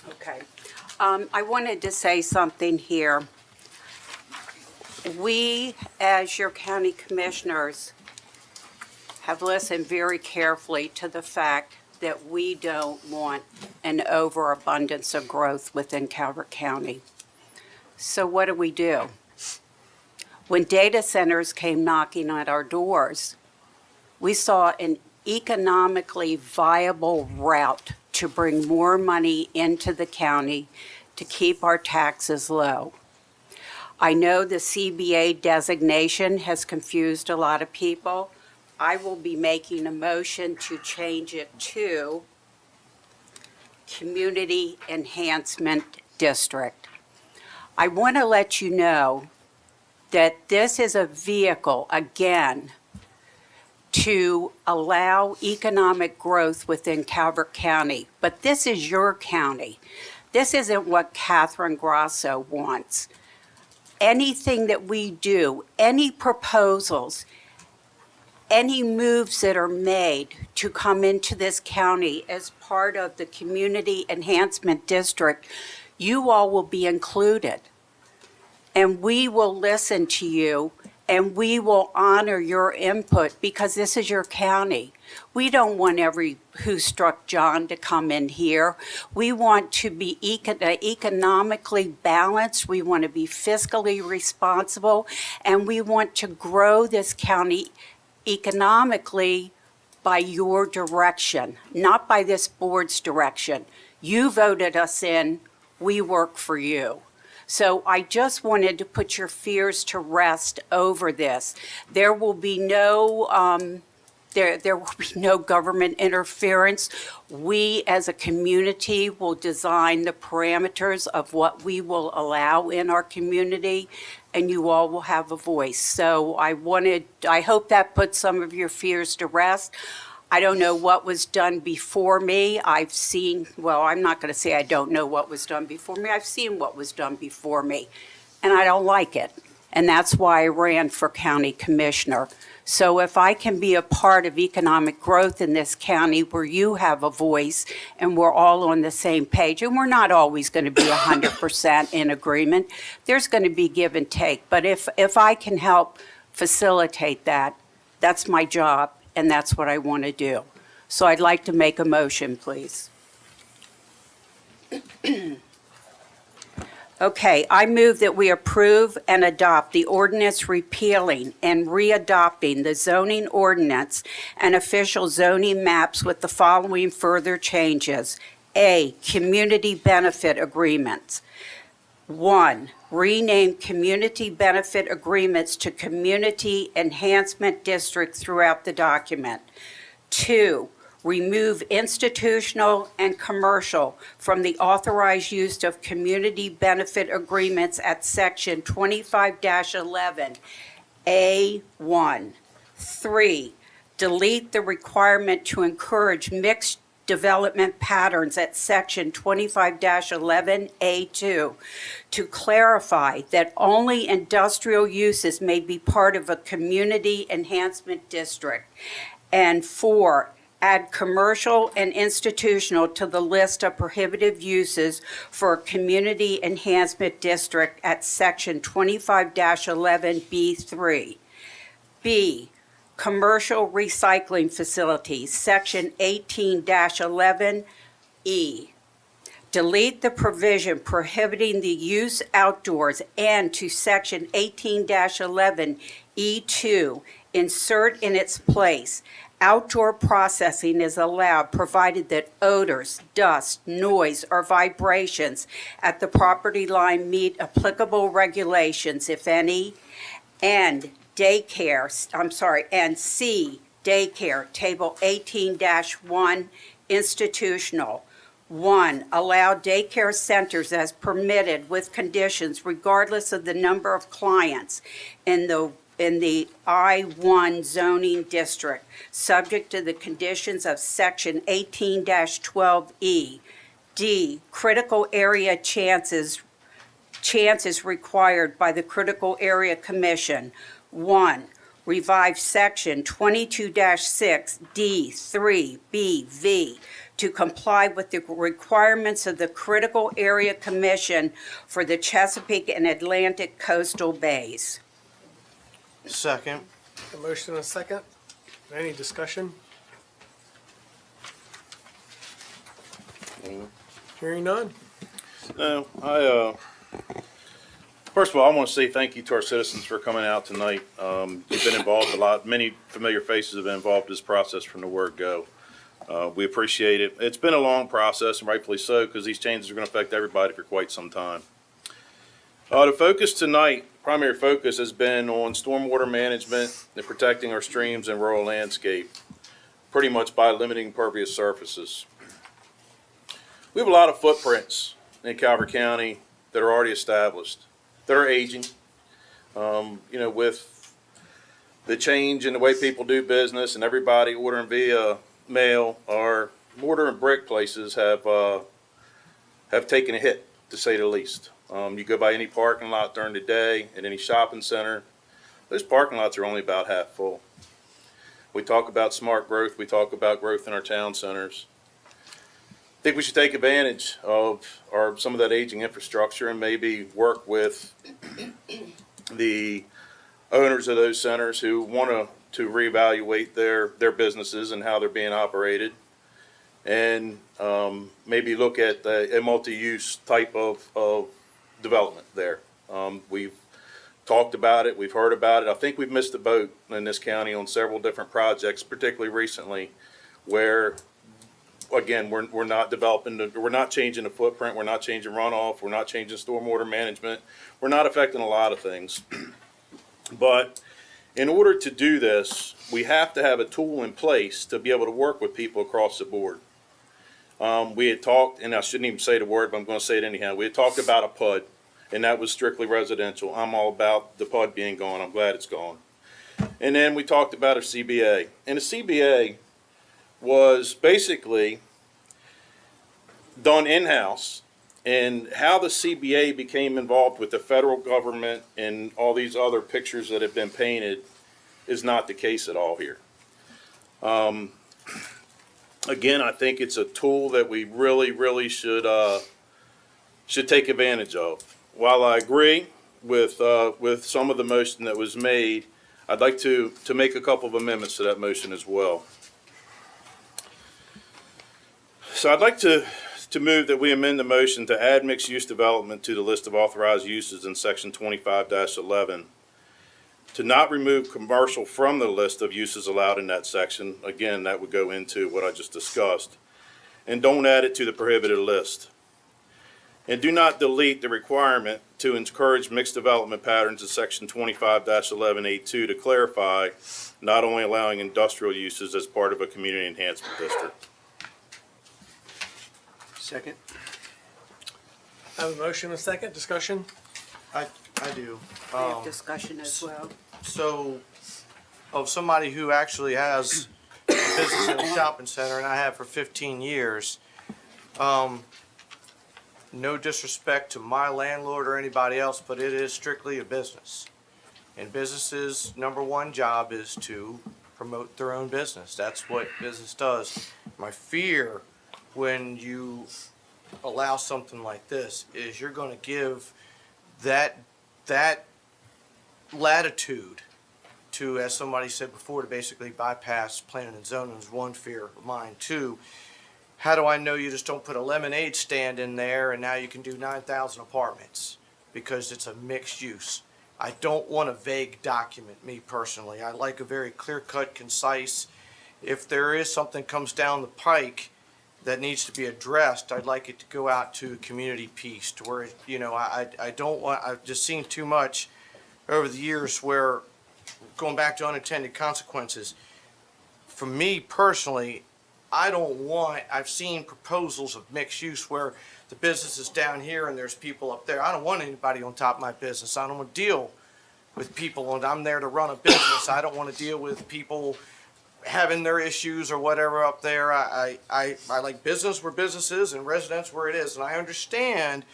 Okay. I wanted to say something here. We, as your county commissioners, have listened very carefully to the fact that we don't want an overabundance of growth within Calvert County. So what do? When data centers came knocking at our doors, we saw an economically viable route to bring more money into the county to keep our taxes low. I know the CBA designation has confused a lot of people. I will be making a motion to change it to Community Enhancement District. I want to let you know that this is a vehicle, again, to allow economic growth within Calvert County. But this is your county. This isn't what Catherine Grasso wants. Anything that we do, any proposals, any moves that are made to come into this county as part of the Community Enhancement District, you all will be included. And we will listen to you, and we will honor your input because this is your county. We don't want every who struck John to come in here. We want to be economically balanced. We want to be fiscally responsible, and we want to grow this county economically by your direction, not by this board's direction. You voted us in, we work for you. So I just wanted to put your fears to rest over this. There will be no, there will be no government interference. We, as a community, will design the parameters of what we will allow in our community, and you all will have a voice. So I hope that puts some of your fears to rest. I don't know what was done before me. I've seen, well, I'm not going to say I don't know what was done before me. I've seen what was done before me, and I don't like it. And that's why I ran for county commissioner. So if I can be a part of economic growth in this county where you have a voice and we're all on the same page, and we're not always going to be 100% in agreement, there's going to be give and take. But if I can help facilitate that, that's my job, and that's what I want to do. So I'd like to make a motion, please. Okay, I move that we approve and adopt the ordinance repealing and readopting the zoning ordinance and official zoning maps with the following further changes. A, community benefit agreements. 1, rename community benefit agreements to community enhancement district throughout the document. 2, remove institutional and commercial from the authorized use of community benefit agreements at section 25-11, A1. 3, delete the requirement to encourage mixed development patterns at section 25-11A2 to clarify that only industrial uses may be part of a community enhancement district. And 4, add commercial and institutional to the list of prohibitive uses for a community enhancement district at section 25-11B3. B, commercial recycling facilities, section 18-11E. Delete the provision prohibiting the use outdoors and to section 18-11E2. Insert in its place, outdoor processing is allowed provided that odors, dust, noise, or vibrations at the property line meet applicable regulations, if any, and and C, daycare, table 18-1, institutional. 1, allow daycare centers as permitted with conditions regardless of the number of clients in the I-1 zoning district, subject to the conditions of section 18-12E. D, critical area chances required by the Critical Area Commission. 1, revive section 22-6 D3BV to comply with the requirements of the Critical Area Commission for the Chesapeake and Atlantic coastal bays. Second. A motion and a second. Any discussion? Hearing none. No, first of all, I want to say thank you to our citizens for coming out tonight. You've been involved a lot. Many familiar faces have been involved in this process from the word go. We appreciate it. It's been a long process, and rightfully so, because these changes are going to affect everybody for quite some time. The focus tonight, primary focus, has been on stormwater management and protecting our streams and rural landscape, pretty much by limiting impervious surfaces. We have a lot of footprints in Calvert County that are already established, that are aging. With the change in the way people do business and everybody ordering via mail, our mortar and brick places have taken a hit, to say the least. You go by any parking lot during the day at any shopping center, those parking lots are only about half full. We talk about smart growth, we talk about growth in our town centers. I think we should take advantage of some of that aging infrastructure and maybe work with the owners of those centers who want to reevaluate their businesses and how they're being operated, and maybe look at a multi-use type of development there. We've talked about it, we've heard about it. I think we've missed the boat in this county on several different projects, particularly recently, where, again, we're not developing, we're not changing the footprint, we're not changing runoff, we're not changing stormwater management, we're not affecting a lot of things. But in order to do this, we have to have a tool in place to be able to work with people across the board. We had talked, and I shouldn't even say the word, but I'm going to say it anyhow. We had talked about a PUD, and that was strictly residential. I'm all about the PUD being gone. I'm glad it's gone. And then we talked about a CBA. And a CBA was basically done in-house, and how the CBA became involved with the federal government and all these other pictures that have been painted is not the case at all here. Again, I think it's a tool that we really should take advantage of. While I agree with some of the motion that was made, I'd like to make a couple of amendments to that motion as well. So I'd like to move that we amend the motion to add mixed-use development to the list of authorized uses in section 25-11. To not remove commercial from the list of uses allowed in that section. Again, that would go into what I just discussed. And don't add it to the prohibited list. And do not delete the requirement to encourage mixed development patterns in section 25-11A2 to clarify, not only allowing industrial uses as part of a community enhancement district. Second. I have a motion, a second, discussion? I do. I have discussion as well. So, of somebody who actually has a business in a shopping center, and I have for 15 years, no disrespect to my landlord or anybody else, but it is strictly a business. And businesses' number one job is to promote their own business. That's what business does. My fear when you allow something like this is you're going to give that latitude to, as somebody said before, to basically bypass planning and zoning is one fear of mine. Two, how do I know you just don't put a lemonade stand in there and now you can do 9,000 apartments because it's a mixed use? I don't want a vague document, me personally. I like a very clear-cut, concise. If there is something comes down the pike that needs to be addressed, I'd like it to go out to community peace, to where, you know, I don't want, I've just seen too much over the years where, going back to unintended consequences, for me personally, I don't want, I've seen proposals of mixed use where the business is down here and there's people up there. I don't want anybody on top of my business. I don't want to deal with people, and I'm there to run a business. I don't want to deal with people having their issues or whatever up there. I like business where business is and residence where it is, and I understand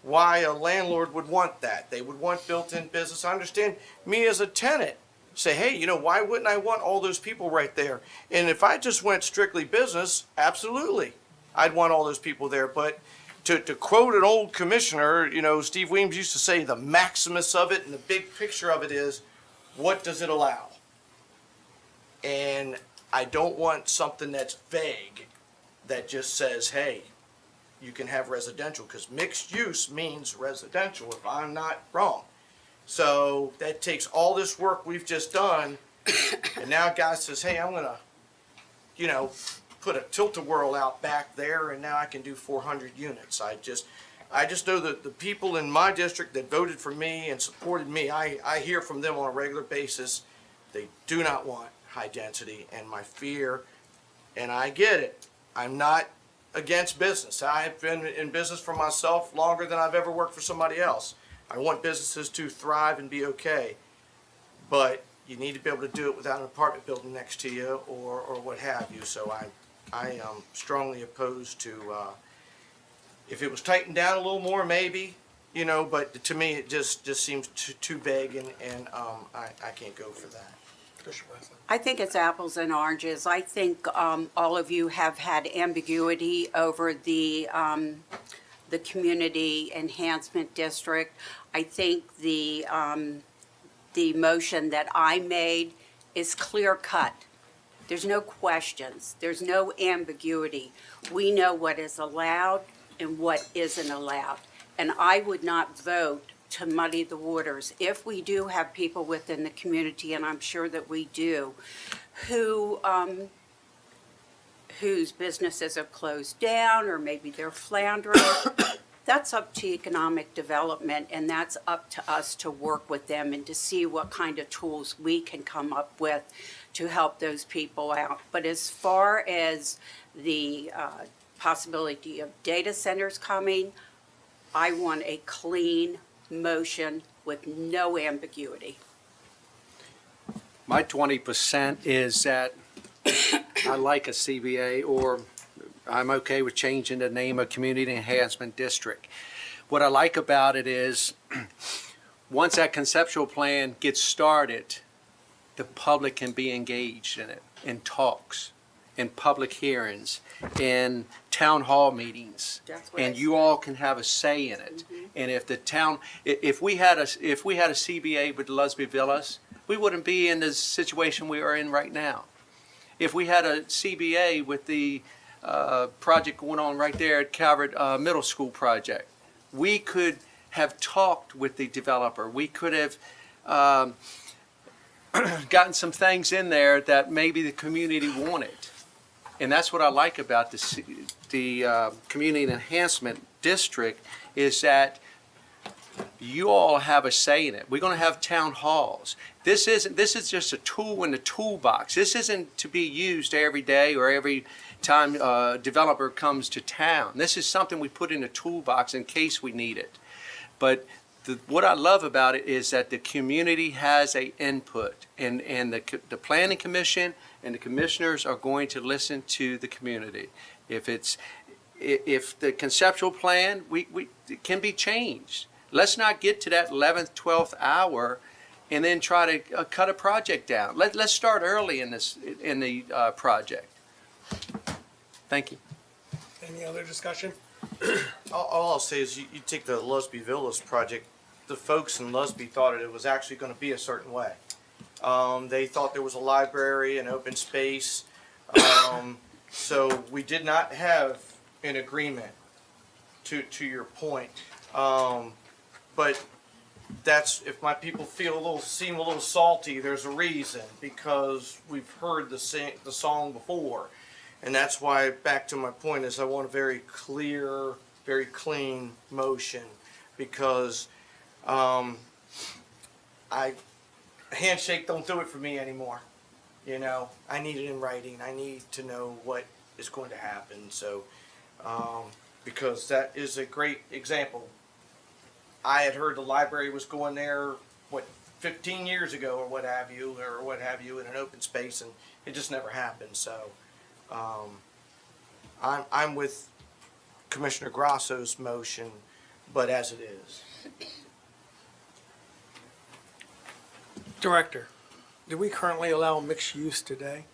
why a landlord would want that. They would want built-in business. I understand me as a tenant say, hey, you know, why wouldn't I want all those people right there? And if I just went strictly business, absolutely, I'd want all those people there. But to quote an old commissioner, you know, Steve Weems used to say the maximus of it and the big picture of it is, what does it allow? And I don't want something that's vague that just says, hey, you can have residential, because mixed use means residential, if I'm not wrong. So that takes all this work we've just done, and now a guy says, hey, I'm gonna, you know, put a tilt-a-whirl out back there, and now I can do 400 units. I just know that the people in my district that voted for me and supported me, I hear from them on a regular basis. They do not want high density, and my fear, and I get it, I'm not against business. I've been in business for myself longer than I've ever worked for somebody else. I want businesses to thrive and be okay, but you need to be able to do it without an apartment building next to you or what have you. So I am strongly opposed to, if it was tightened down a little more, maybe, you know, but to me, it just seems too vague, and I can't go for that. I think it's apples and oranges. I think all of you have had ambiguity over the community enhancement district. I think the motion that I made is clear cut. There's no questions. There's no ambiguity. We know what is allowed and what isn't allowed. And I would not vote to muddy the waters. If we do have people within the community, and I'm sure that we do, who, whose businesses have closed down, or maybe they're floundering, that's up to economic development, and that's up to us to work with them and to see what kind of tools we can come up with to help those people out. But as far as the possibility of data centers coming, I want a clean motion with no ambiguity. My 20% is that I like a CBA, or I'm okay with changing the name of Community Enhancement District. What I like about it is, once that conceptual plan gets started, the public can be engaged in it, in talks, in public hearings, in town hall meetings. That's what I And you all can have a say in it. And if the town, if we had a CBA with Lusby Villas, we wouldn't be in the situation we are in right now. If we had a CBA with the project going on right there at Calvert Middle School project, we could have talked with the developer. We could have gotten some things in there that maybe the community wanted. And that's what I like about the Community Enhancement District, is that you all have a say in it. We're going to have town halls. This is just a tool in the toolbox. This isn't to be used every day or every time a developer comes to town. This is something we put in the toolbox in case we need it. But what I love about it is that the community has a input, and the planning commission and the commissioners are going to listen to the community. If the conceptual plan, it can be changed. Let's not get to that 11th, 12th hour and then try to cut a project down. Let's start early in the project. Thank you. Any other discussion? All I'll say is you take the Lusby Villas project, the folks in Lusby thought it was actually going to be a certain way. They thought there was a library, an open space. So we did not have an agreement, to your point. But that's, if my people seem a little salty, there's a reason, because we've heard the song before. And that's why, back to my point, is I want a very clear, very clean motion, because a handshake don't do it for me anymore. You know, I need it in writing. I need to know what is going to happen. So, because that is a great example. I had heard the library was going there, 15 years ago or what have you, in an open space, and it just never happened. So, I'm with Commissioner Grasso's motion, but as it is. Director, do we currently allow mixed use today?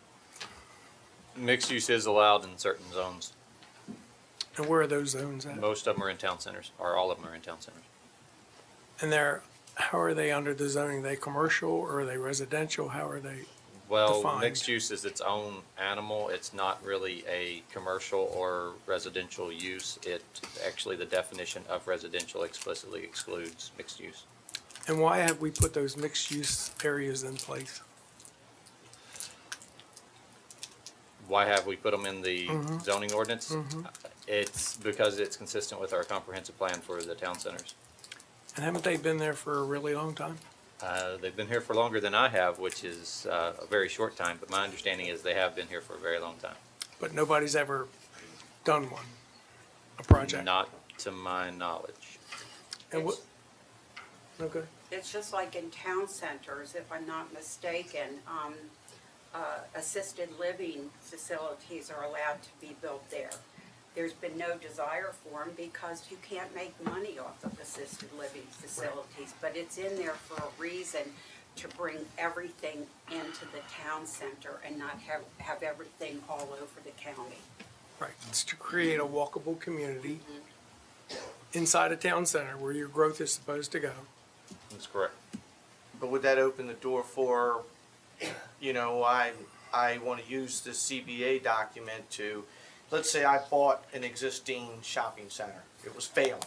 Mixed use is allowed in certain zones. And where are those zones at? Most of them are in town centers, or all of them are in town centers. And how are they under the zoning? Are they commercial or are they residential? How are they Well, defined? mixed use is its own animal. It's not really a commercial or residential use. Actually, the definition of residential explicitly excludes mixed use. And why have we put those mixed use areas in place? Why have we put them in the Mhm. zoning ordinance? Mhm. It's because it's consistent with our comprehensive plan for the town centers. And haven't they been there for a really long time? They've been here for longer than I have, which is a very short time, but my understanding is they have been here for a very long time. But nobody's ever done one, a project? Not to my knowledge. And what? Okay. It's just like in town centers, if I'm not mistaken, assisted living facilities are allowed to be built there. There's been no desire for them because you can't make money off of assisted living facilities. But it's in there for a reason, to bring everything into the town center and not have everything all over the county. Right, it's to create a walkable community inside a town center where your growth is supposed to go. That's correct. But would that open the door for, I want to use the CBA document to, let's say I bought an existing shopping center. It was failing.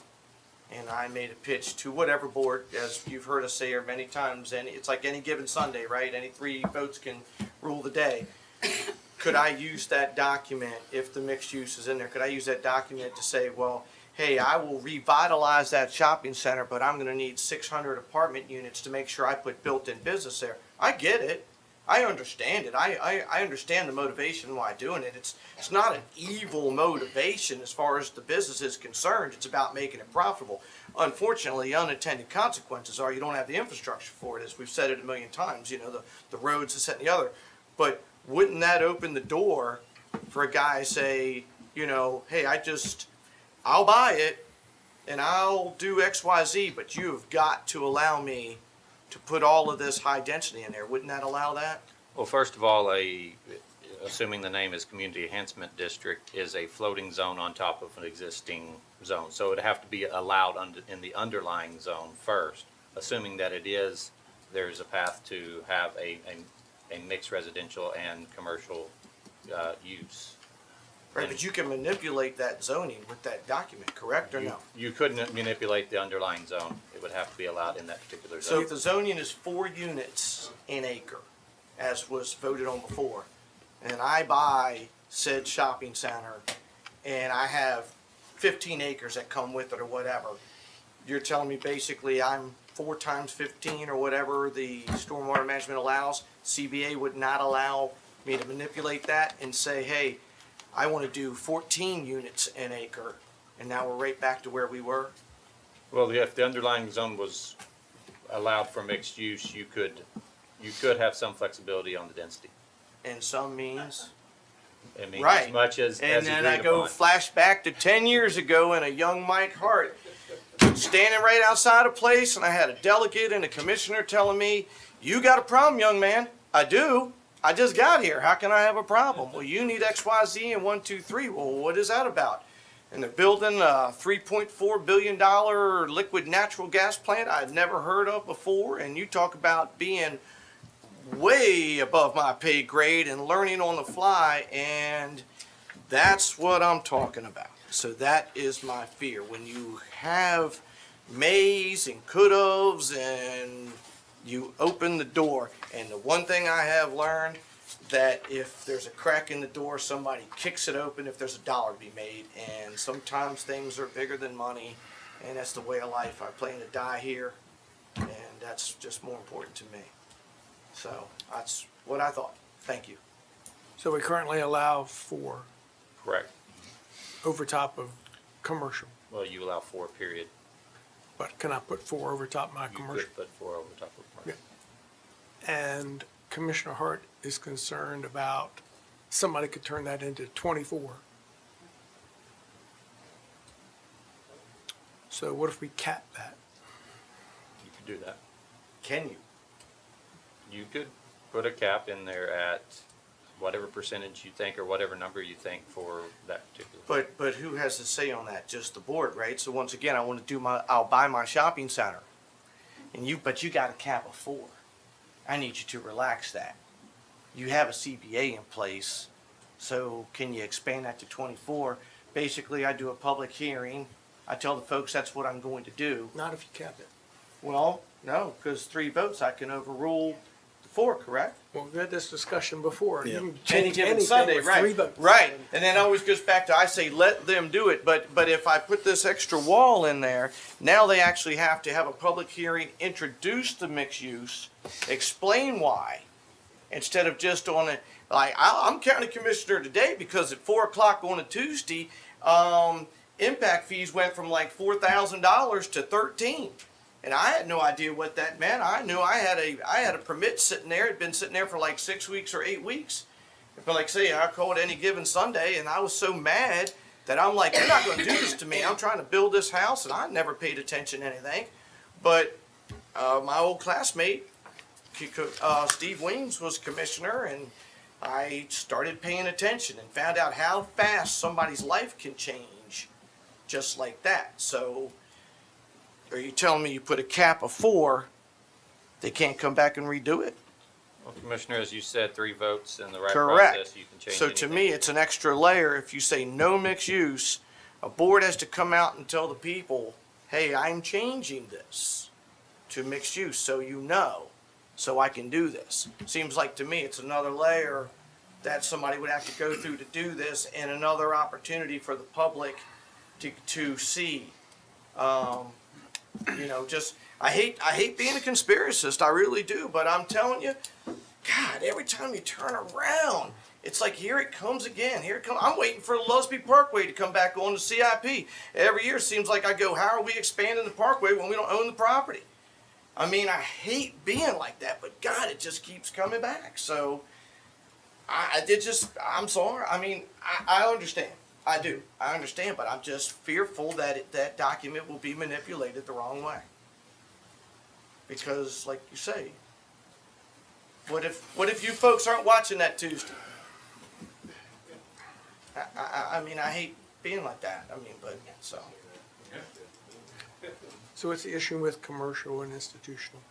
and I made a pitch to whatever board, as you've heard us say here many times, and it's like any given Sunday, right? Any 3 votes can rule the day. Could I use that document, if the mixed use is in there, could I use that document to say, well, hey, I will revitalize that shopping center, but I'm gonna need 600 apartment units to make sure I put built-in business there? I get it. I understand it. I understand the motivation why doing it. It's not an evil motivation as far as the business is concerned. It's about making it profitable. Unfortunately, unintended consequences are you don't have the infrastructure for it, as we've said it a million times, you know, the roads, this, that, and the other. But wouldn't that open the door for a guy say, you know, hey, I'll buy it and I'll do X, Y, Z, but you've got to allow me to put all of this high density in there? Wouldn't that allow that? Well, first of all, assuming the name is Community Enhancement District, is a floating zone on top of an existing zone. So it'd have to be allowed in the underlying zone first. Assuming that it is, there's a path to have a mixed residential and commercial use. Right, but you can manipulate that zoning with that document, correct or no? You couldn't manipulate the underlying zone. It would have to be allowed in that particular So zone. if the zoning is 4 units an acre, as was voted on before, and I buy said shopping center, and I have 15 acres that come with it or whatever, you're telling me basically I'm 4 times 15 or whatever the stormwater management allows, CBA would not allow me to manipulate that and say, hey, I want to do 14 units an acre, and now we're right back to where we were? Well, if the underlying zone was allowed for mixed use, you could have some flexibility on the density. And some means? I mean, Right. as much as And then I agreed go upon. flashback to 10 years ago and a young Mike Hart standing right outside a place, and I had a delegate and a commissioner telling me, you got a problem, young man. I do. I just got here. How can I have a problem? Well, you need X, Y, Z and 1, 2, 3. Well, what is that about? And they're building a $3.4 billion liquid natural gas plant I'd never heard of before. And you talk about being way above my pay grade and learning on the fly, and that's what I'm talking about. So that is my fear. When you have mays and could-haves and you open the door, and the one thing I have learned, that if there's a crack in the door, somebody kicks it open if there's a dollar to be made, and sometimes things are bigger than money, and that's the way of life. I plan to die here, and that's just more important to me. So that's what I thought. Thank you. So we currently allow 4 Correct. over top of commercial, Well, you allow 4, period. but can I put 4 over top my You commercial? could put 4 over top of commercial. And Commissioner Hart is concerned about somebody could turn that into 24. So what if we cap that? You could do that. Can you? You could put a cap in there at whatever percentage you think or whatever number you think for that particular. But who has to say on that? Just the board, right? So once again, I want to I'll buy my shopping center. But you got a cap of 4. I need you to relax that. You have a CBA in place, so can you expand that to 24? Basically, I do a public hearing. I tell the folks that's what I'm going to do. Not if you cap it. Well, no, because 3 votes, I can overrule the 4, correct? Well, we've had this discussion before. You can Any change given anything Sunday, with right? 3 votes. Right, and then it always goes back to, I say, let them do it, but if I put this extra wall in there, now they actually have to have a public hearing, introduce the mixed use, explain why, instead of just on a, like, I'm county commissioner today because at 4 o'clock on a Tuesday, impact fees went from like $4,000 to $13,000. And I had no idea what that meant. I knew I had a permit sitting there. It'd been sitting there for like 6 weeks or 8 weeks. But like say, I called any given Sunday, and I was so mad that I'm like, you're not going to do this to me. I'm trying to build this house, and I never paid attention to anything. But my old classmate, Steve Weems, was commissioner, and I started paying attention and found out how fast somebody's life can change just like that. So are you telling me you put a cap of 4, they can't come back and redo it? Well, Commissioner, as you said, 3 votes in the right Correct. process, you can change So anything. to me, it's an extra layer. If you say no mixed use, a board has to come out and tell the people, hey, I'm changing this to mixed use, so you know, so I can do this. Seems like to me it's another layer that somebody would have to go through to do this, and another opportunity for the public to see. You know, just, I hate being a conspiracist, I really do, but I'm telling you, God, every time you turn around, it's like, here it comes again, here it comes. I'm waiting for Lusby Parkway to come back on the CIP. Every year it seems like I go, how are we expanding the parkway when we don't own the property? I mean, I hate being like that, but God, it just keeps coming back. So, I'm sorry. I mean, I understand. I do. I understand, but I'm just fearful that that document will be manipulated the wrong way. Because, like you say, what if you folks aren't watching that Tuesday? I mean, I hate being like that. I mean, but, so. So what's the issue with commercial and institutional?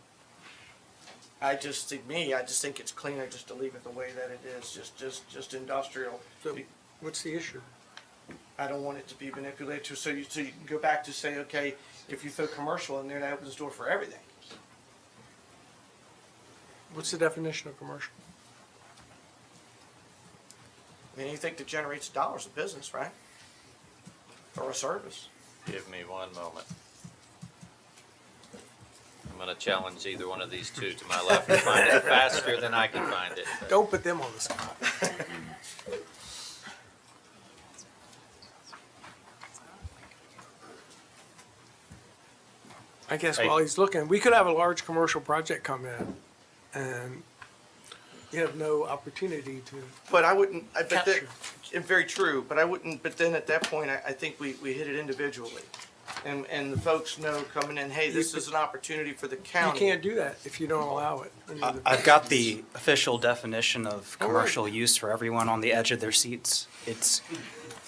I just think it's cleaner just to leave it the way that it is, just industrial. So what's the issue? I don't want it to be manipulated, so you can go back to say, okay, if you throw commercial in there, that opens the door for everything. What's the definition of commercial? I mean, anything that generates dollars of business, right? Or a service. Give me one moment. I'm gonna challenge either one of these two to my left to find it faster than I can find it. Don't put them on the spot. I guess while he's looking, we could have a large commercial project come in, and you have no opportunity to. But I wouldn't, but capture. very true, but I wouldn't, but then at that point, I think we hit it individually. And the folks know coming in, hey, this is an opportunity for the You county. can't do that if you don't allow it. I've got the official definition of commercial use for everyone on the edge of their seats. It's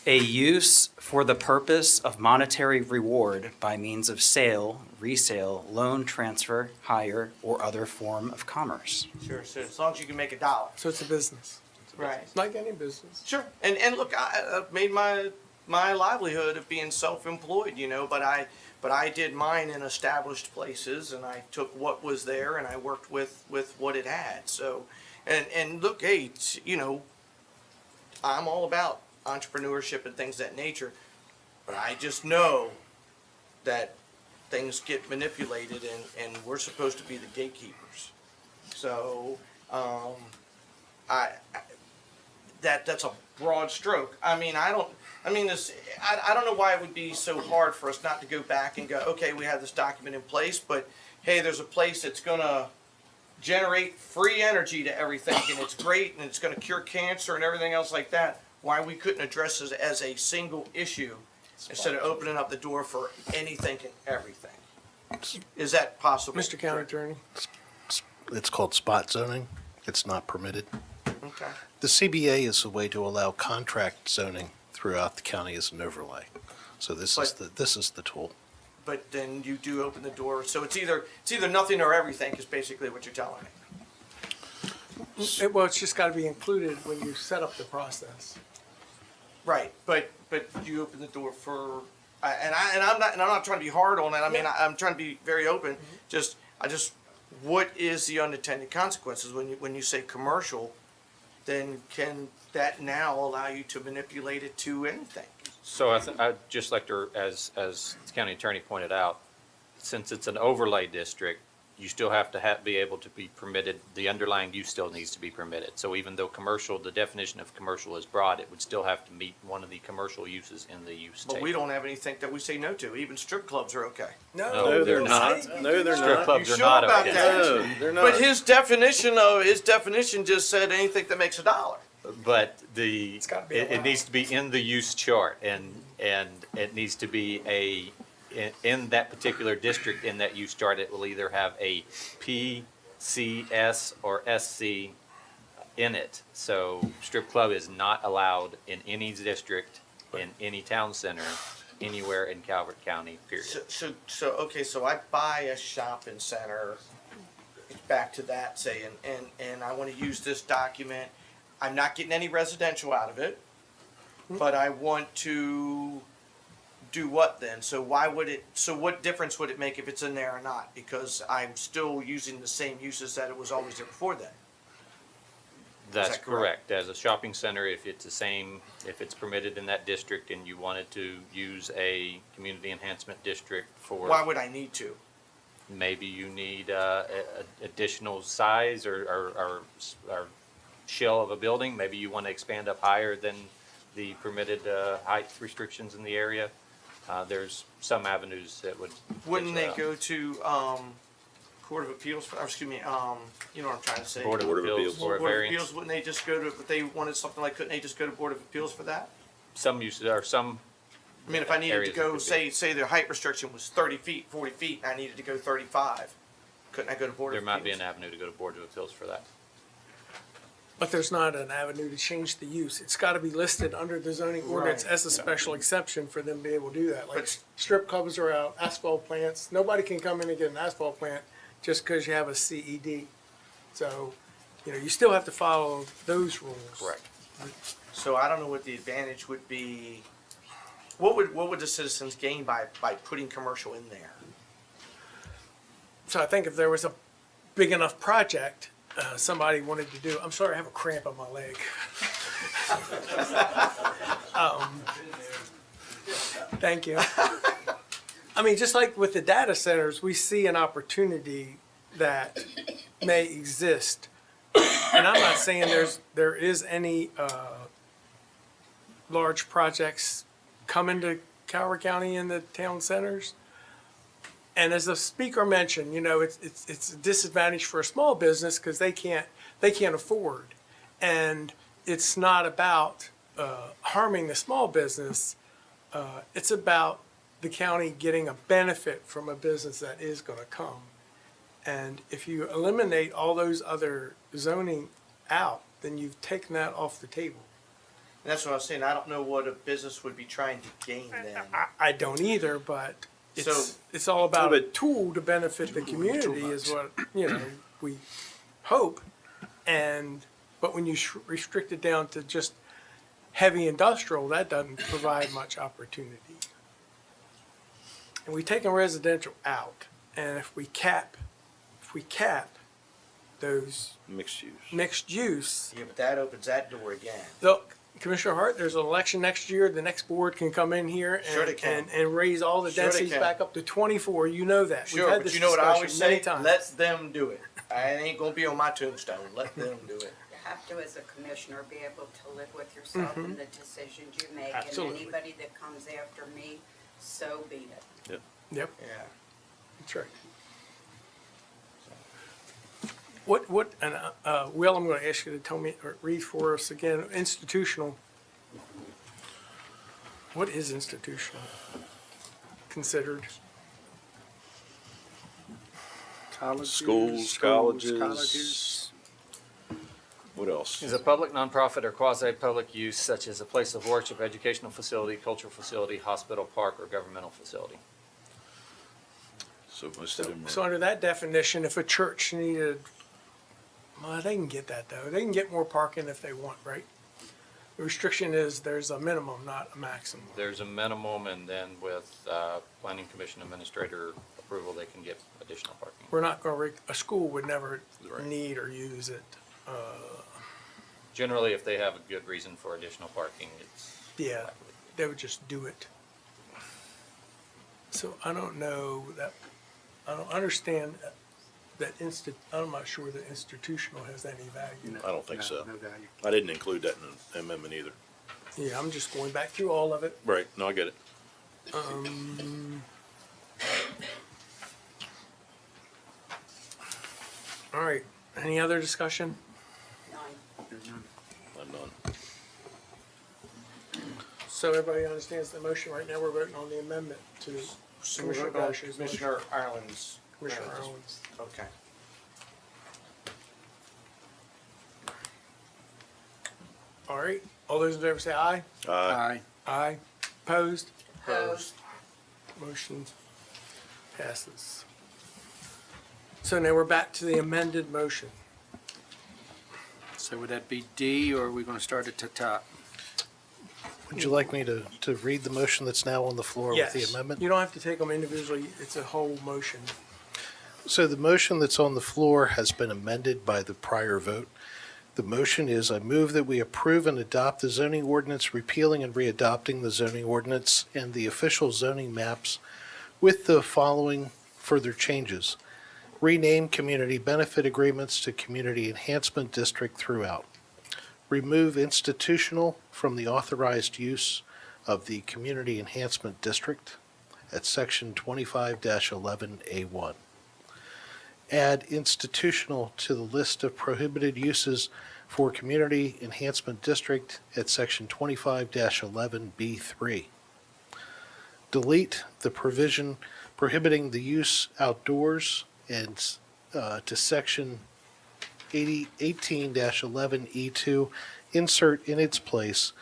a use for the purpose of monetary reward by means of sale, resale, loan transfer, hire, or other form of commerce. Sure, so as long as you can make $1. So it's a business. Right. It's like any business. Sure, and look, I've made my livelihood of being self-employed, you know, but I did mine in established places, and I took what was there and I worked with what it had. So, and look, hey, you know, I'm all about entrepreneurship and things of that nature, but I just know that things get manipulated, and we're supposed to be the gatekeepers. So, that's a broad stroke. I don't know why it would be so hard for us not to go back and go, okay, we have this document in place, but hey, there's a place that's gonna generate free energy to everything, and it's great, and it's gonna cure cancer and everything else like that. Why we couldn't address it as a single issue instead of opening up the door for anything and everything? Is that possible? Mr. County Attorney? It's called spot zoning. It's not permitted. Okay. The CBA is a way to allow contract zoning throughout the county as an overlay. So this is the tool. But then you do open the door, so it's either nothing or everything is basically what you're telling me. Well, it's just gotta be included when you set up the process. Right, but you open the door for, I'm not trying to be hard on it. I mean, I'm trying to be very open. What is the unintended consequences when you say commercial? Then can that now allow you to manipulate it to anything? So I'd just like to, as the county attorney pointed out, since it's an overlay district, you still have to be able to be permitted, the underlying use still needs to be permitted. So even though commercial, the definition of commercial is broad, it would still have to meet one of the commercial uses in the use table. But we don't have anything that we say no to. Even strip clubs are okay. No, they're not. No, they're Strip not. clubs You are sure not about okay. that? No, they're not. But his definition just said anything that makes $1. But gotta be it allowed. needs to be in the use chart, and it needs to be in that particular district, in that use chart, it will either have a P, C, S, or SC in it. So strip club is not allowed in any district, in any town center, anywhere in Calvert County, period. So I buy a shopping center, back to that saying, and I want to use this document. I'm not getting any residential out of it, but I want to do what then? So why would it, so what difference would it make if it's in there or not? Because I'm still using the same uses that it was always there before then. That's that correct? correct. As a shopping center, if it's the same, if it's permitted in that district and you wanted to use a community enhancement district for. Why would I need to? Maybe you need additional size or shell of a building. Maybe you want to expand up higher than the permitted height restrictions in the area. There's some avenues that would. Wouldn't they get go to, Court of Appeals, or excuse me, you know what I'm trying to say? Board of Appeals for a Board of variance. Appeals, wouldn't they just go to, if they wanted something like, couldn't they just go to Board of Appeals for that? Some uses or some. I mean, if I needed to areas it go, could be. say their height restriction was 30 feet, 40 feet, and I needed to go 35, couldn't I go to Board There of might be Appeals? an avenue to go to Board of Appeals for that. But there's not an avenue to change the use. It's gotta be listed under the zoning ordinance Right. as a special exception for them to be able to do that. Like But- strip clubs are out, asphalt plants, nobody can come in and get an asphalt plant just because you have a CED. So, you know, you still have to follow those rules. Correct. So I don't know what the advantage would be. What would the citizens gain by putting commercial in there? So I think if there was a big enough project, somebody wanted to do, I'm sorry, I have a cramp on my leg. Thank you. I mean, just like with the data centers, we see an opportunity that may exist. And I'm not saying there is any large projects coming to Calvert County in the town centers. And as the speaker mentioned, you know, it's a disadvantage for a small business because they can't afford. And it's not about harming the small business. It's about the county getting a benefit from a business that is going to come. And if you eliminate all those other zoning out, then you've taken that off the table. And that's what I was saying. I don't know what a business would be trying to gain then. I don't either, but So- it's all about So, a but- tool to benefit the community is what, you know, we hope. But when you restrict it down to just heavy industrial, that doesn't provide much opportunity. And we've taken residential out, and if we cap those Mixed use. mixed use, Yeah, but that opens that door again. look, Commissioner Hart, there's an election next year, the next board can come in here Sure they and, can. and raise all the Sure they densities can. back up to 24, you know that. We've Sure, had but this you know what I always discussion many say? times. Let them do it. I ain't gonna be on my tombstone. Let them do it. You have to, as a commissioner, be able to live with yourself and the decisions you make. Absolutely. And anybody that comes after me, so be it. Yep, Yeah. that's right. What, and, Will, I'm gonna ask you to tell me, or read for us again, institutional. What is institutional considered? Colleges, Schools, colleges. What else? Is a public, nonprofit, or quasi-public use such as a place of worship, educational facility, cultural facility, hospital, park, or governmental facility. So most of them So are, under that definition, if a church needed, well, they can get that though. They can get more parking if they want, right? The restriction is there's a minimum, not a maximum. There's a minimum, and then with planning commission administrator approval, they can get additional parking. We're not gonna, a school would never Right. need or use it. Generally, if they have a good reason for additional parking, it's. Yeah, they would just do it. So I don't know that, I don't understand that I'm not sure that institutional has any value. I don't think No, so. no value. I didn't include that in the amendment either. Yeah, I'm just going back through all of it. Right, no, I get it. All right, any other discussion? I'm done. So everybody understands the motion. Right now, we're voting on the amendment to So we're Commissioner voting on Gaucher's motion. Commissioner Ireland's. Commissioner Ireland's. Okay. All right, all those in favor say aye. Aye. Aye. Opposed? Opposed. Motion passes. So now we're back to the amended motion. So would that be D, or are we gonna start at the top? Would you like me to read the motion that's now on the floor with the Yes. amendment? You don't have to take them individually. It's a whole motion. So the motion that's on the floor has been amended by the prior vote. The motion is, I move that we approve and adopt the zoning ordinance repealing and readopting the zoning ordinance and the official zoning maps with the following further changes. Rename community benefit agreements to Community Enhancement District throughout. Remove institutional from the authorized use of the Community Enhancement District at Section 25-11A1. Add institutional to the list of prohibited uses for Community Enhancement District at Section 25-11B3. Delete the provision prohibiting the use outdoors and to Section 18-11E2. Insert in its place,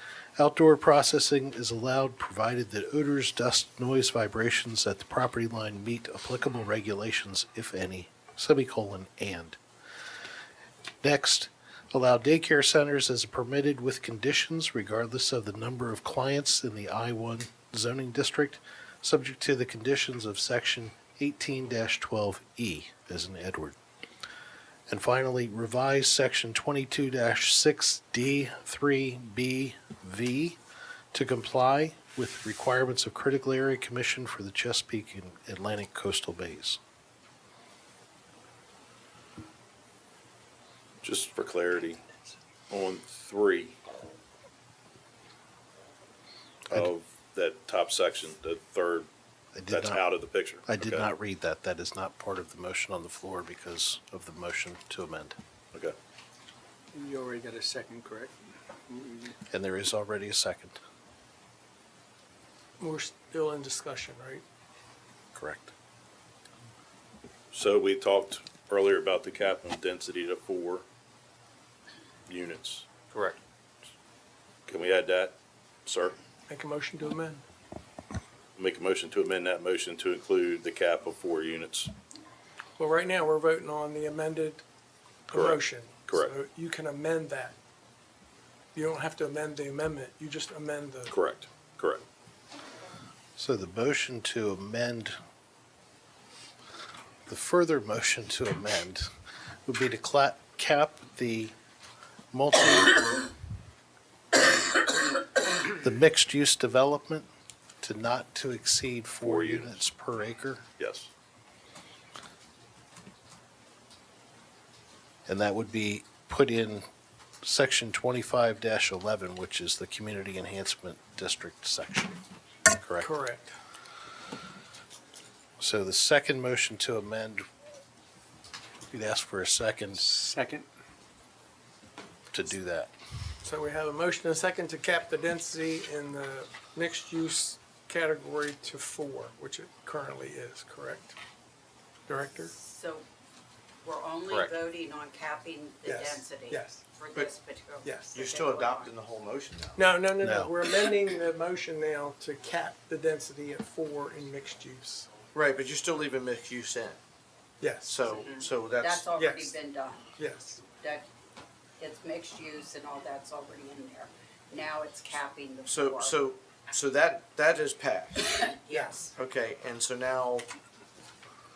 outdoor processing is allowed provided that odors, dust, noise, vibrations at the property line meet applicable regulations, if any. Semicolon, and. Next, allow daycare centers as permitted with conditions regardless of the number of clients in the I-1 zoning district, subject to the conditions of Section 18-12E, as in Edward. And finally, revise Section 22-6D3BV to comply with requirements of Critical Area Commission for the Chesapeake and Atlantic Coastal Bays. Just for clarity, on 3 of that top section, the third, that's out of the picture. I did Okay. not read that. That is not part of the motion on the floor because of the motion to amend. Okay. You already got a second, correct? And there is already a second. We're still in discussion, right? Correct. So we talked earlier about the cap on density to 4 units. Correct. Can we add that, sir? Make a motion to amend. Make a motion to amend that motion to include the cap of 4 units. Well, right now, we're voting on the amended Correct. motion. Correct. So you can amend that. You don't have to amend the amendment. You just amend the. Correct. Correct. So the motion to amend, the further motion to amend would be to cap the the mixed-use development to not to exceed 4 units per acre. Yes. And that would be put in Section 25-11, which is the Community Enhancement District section, correct? Correct. So the second motion to amend, you'd ask for a second Second. to do that. So we have a motion and a second to cap the density in the mixed-use category to 4, which it currently is, correct? Director? So we're only Correct. voting on capping the Yes, density? yes. For But- this particular? Yes. You're still adopting the whole motion now. No. No. We're amending the motion now to cap the density at 4 in mixed use. Right, but you're still leaving mixed use in. Yes. So that's, That's already yes. been done. Yes. That, it's mixed use and all that's already in there. Now it's capping the so, 4. so that is passed. Yes. Okay, and so now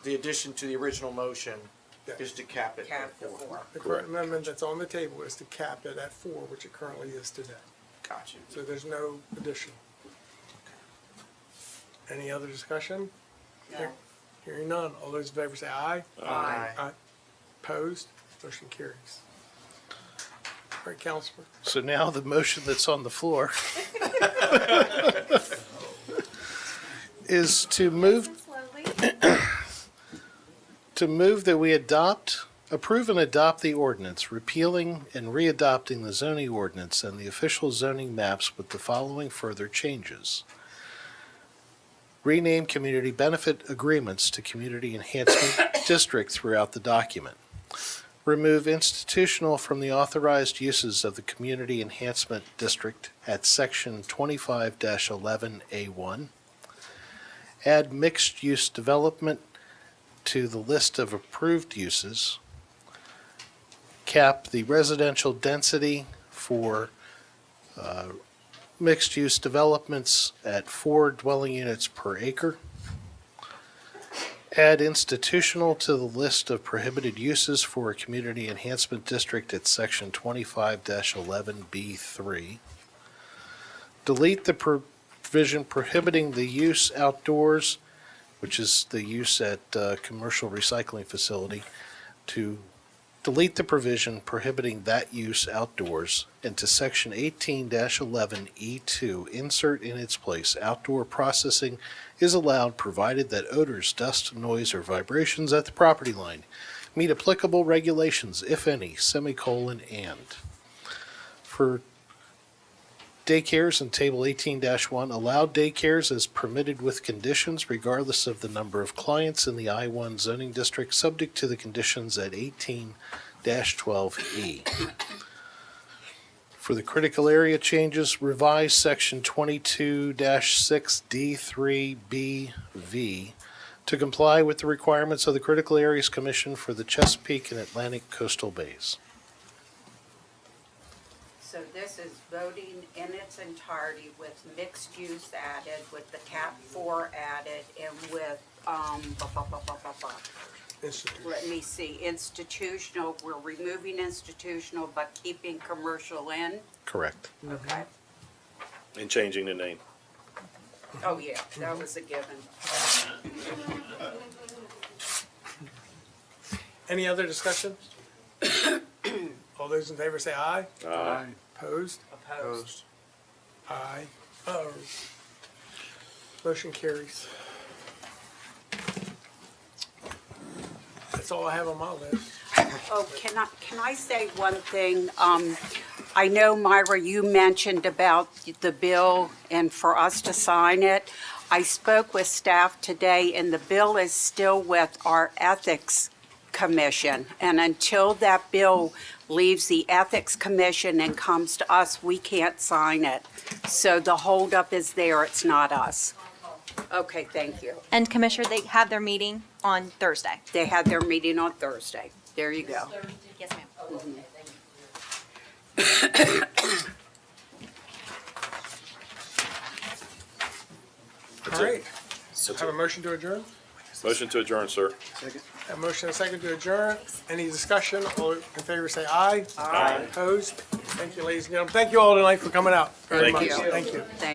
the addition to the original motion Yes. is to cap it Cap at the 4. 4. The current amendment that's on the table is to cap it at 4, which it currently is today. Gotcha. So there's no addition. Any other discussion? No. Hearing none. All those in favor say aye. Aye. Aye. Opposed? Motion carries. All right, Counselor. So now the motion that's on the floor is to move that we approve and adopt the ordinance, repealing and readopting the zoning ordinance and the official zoning maps with the following further changes. Rename community benefit agreements to Community Enhancement District throughout the document. Remove institutional from the authorized uses of the Community Enhancement District at Section 25-11A1. Add mixed-use development to the list of approved uses. Cap the residential density for mixed-use developments at 4 dwelling units per acre. Add institutional to the list of prohibited uses for a community enhancement district at section 25-11B3. Delete the provision prohibiting the use outdoors, which is the use at commercial recycling facility, to delete the provision prohibiting that use outdoors, and to section 18-11E2, insert in its place, outdoor processing is allowed provided that odors, dust, noise, or vibrations at the property line meet applicable regulations, if any, semicolon, and. For daycares in Table 18-1, allowed daycares as permitted with conditions regardless of the number of clients in the I-1 zoning district, subject to the conditions at 18-12E. For the critical area changes, revise Section 22-6D3BV to comply with the requirements of the Critical Areas Commission for the Chesapeake and Atlantic Coastal Bays. So this is voting in its entirety with mixed use added, with the cap 4 added, and with, let me see, institutional, we're removing institutional but keeping commercial in? Correct. Okay. And changing the name. Oh, yeah, that was a given. Any other discussion? All those in favor say aye. Aye. Opposed? Opposed. Aye. Motion carries. That's all I have on my list. Oh, can I say one thing? I know, Myra, you mentioned about the bill and for us to sign it. I spoke with staff today, and the bill is still with our Ethics Commission. And until that bill leaves the Ethics Commission and comes to us, we can't sign it. So the holdup is there, it's not us. Okay, thank you. And Commissioner, they have their meeting on Thursday. They had their meeting on Thursday. There you go. Yes, ma'am. All right. Have a motion to adjourn? Motion to adjourn, sir. A motion and a second to adjourn. Any discussion? All in favor say aye. Aye. Opposed? Thank you, ladies and gentlemen. Thank you all tonight for coming out very Thank much. you. Thank you. Thank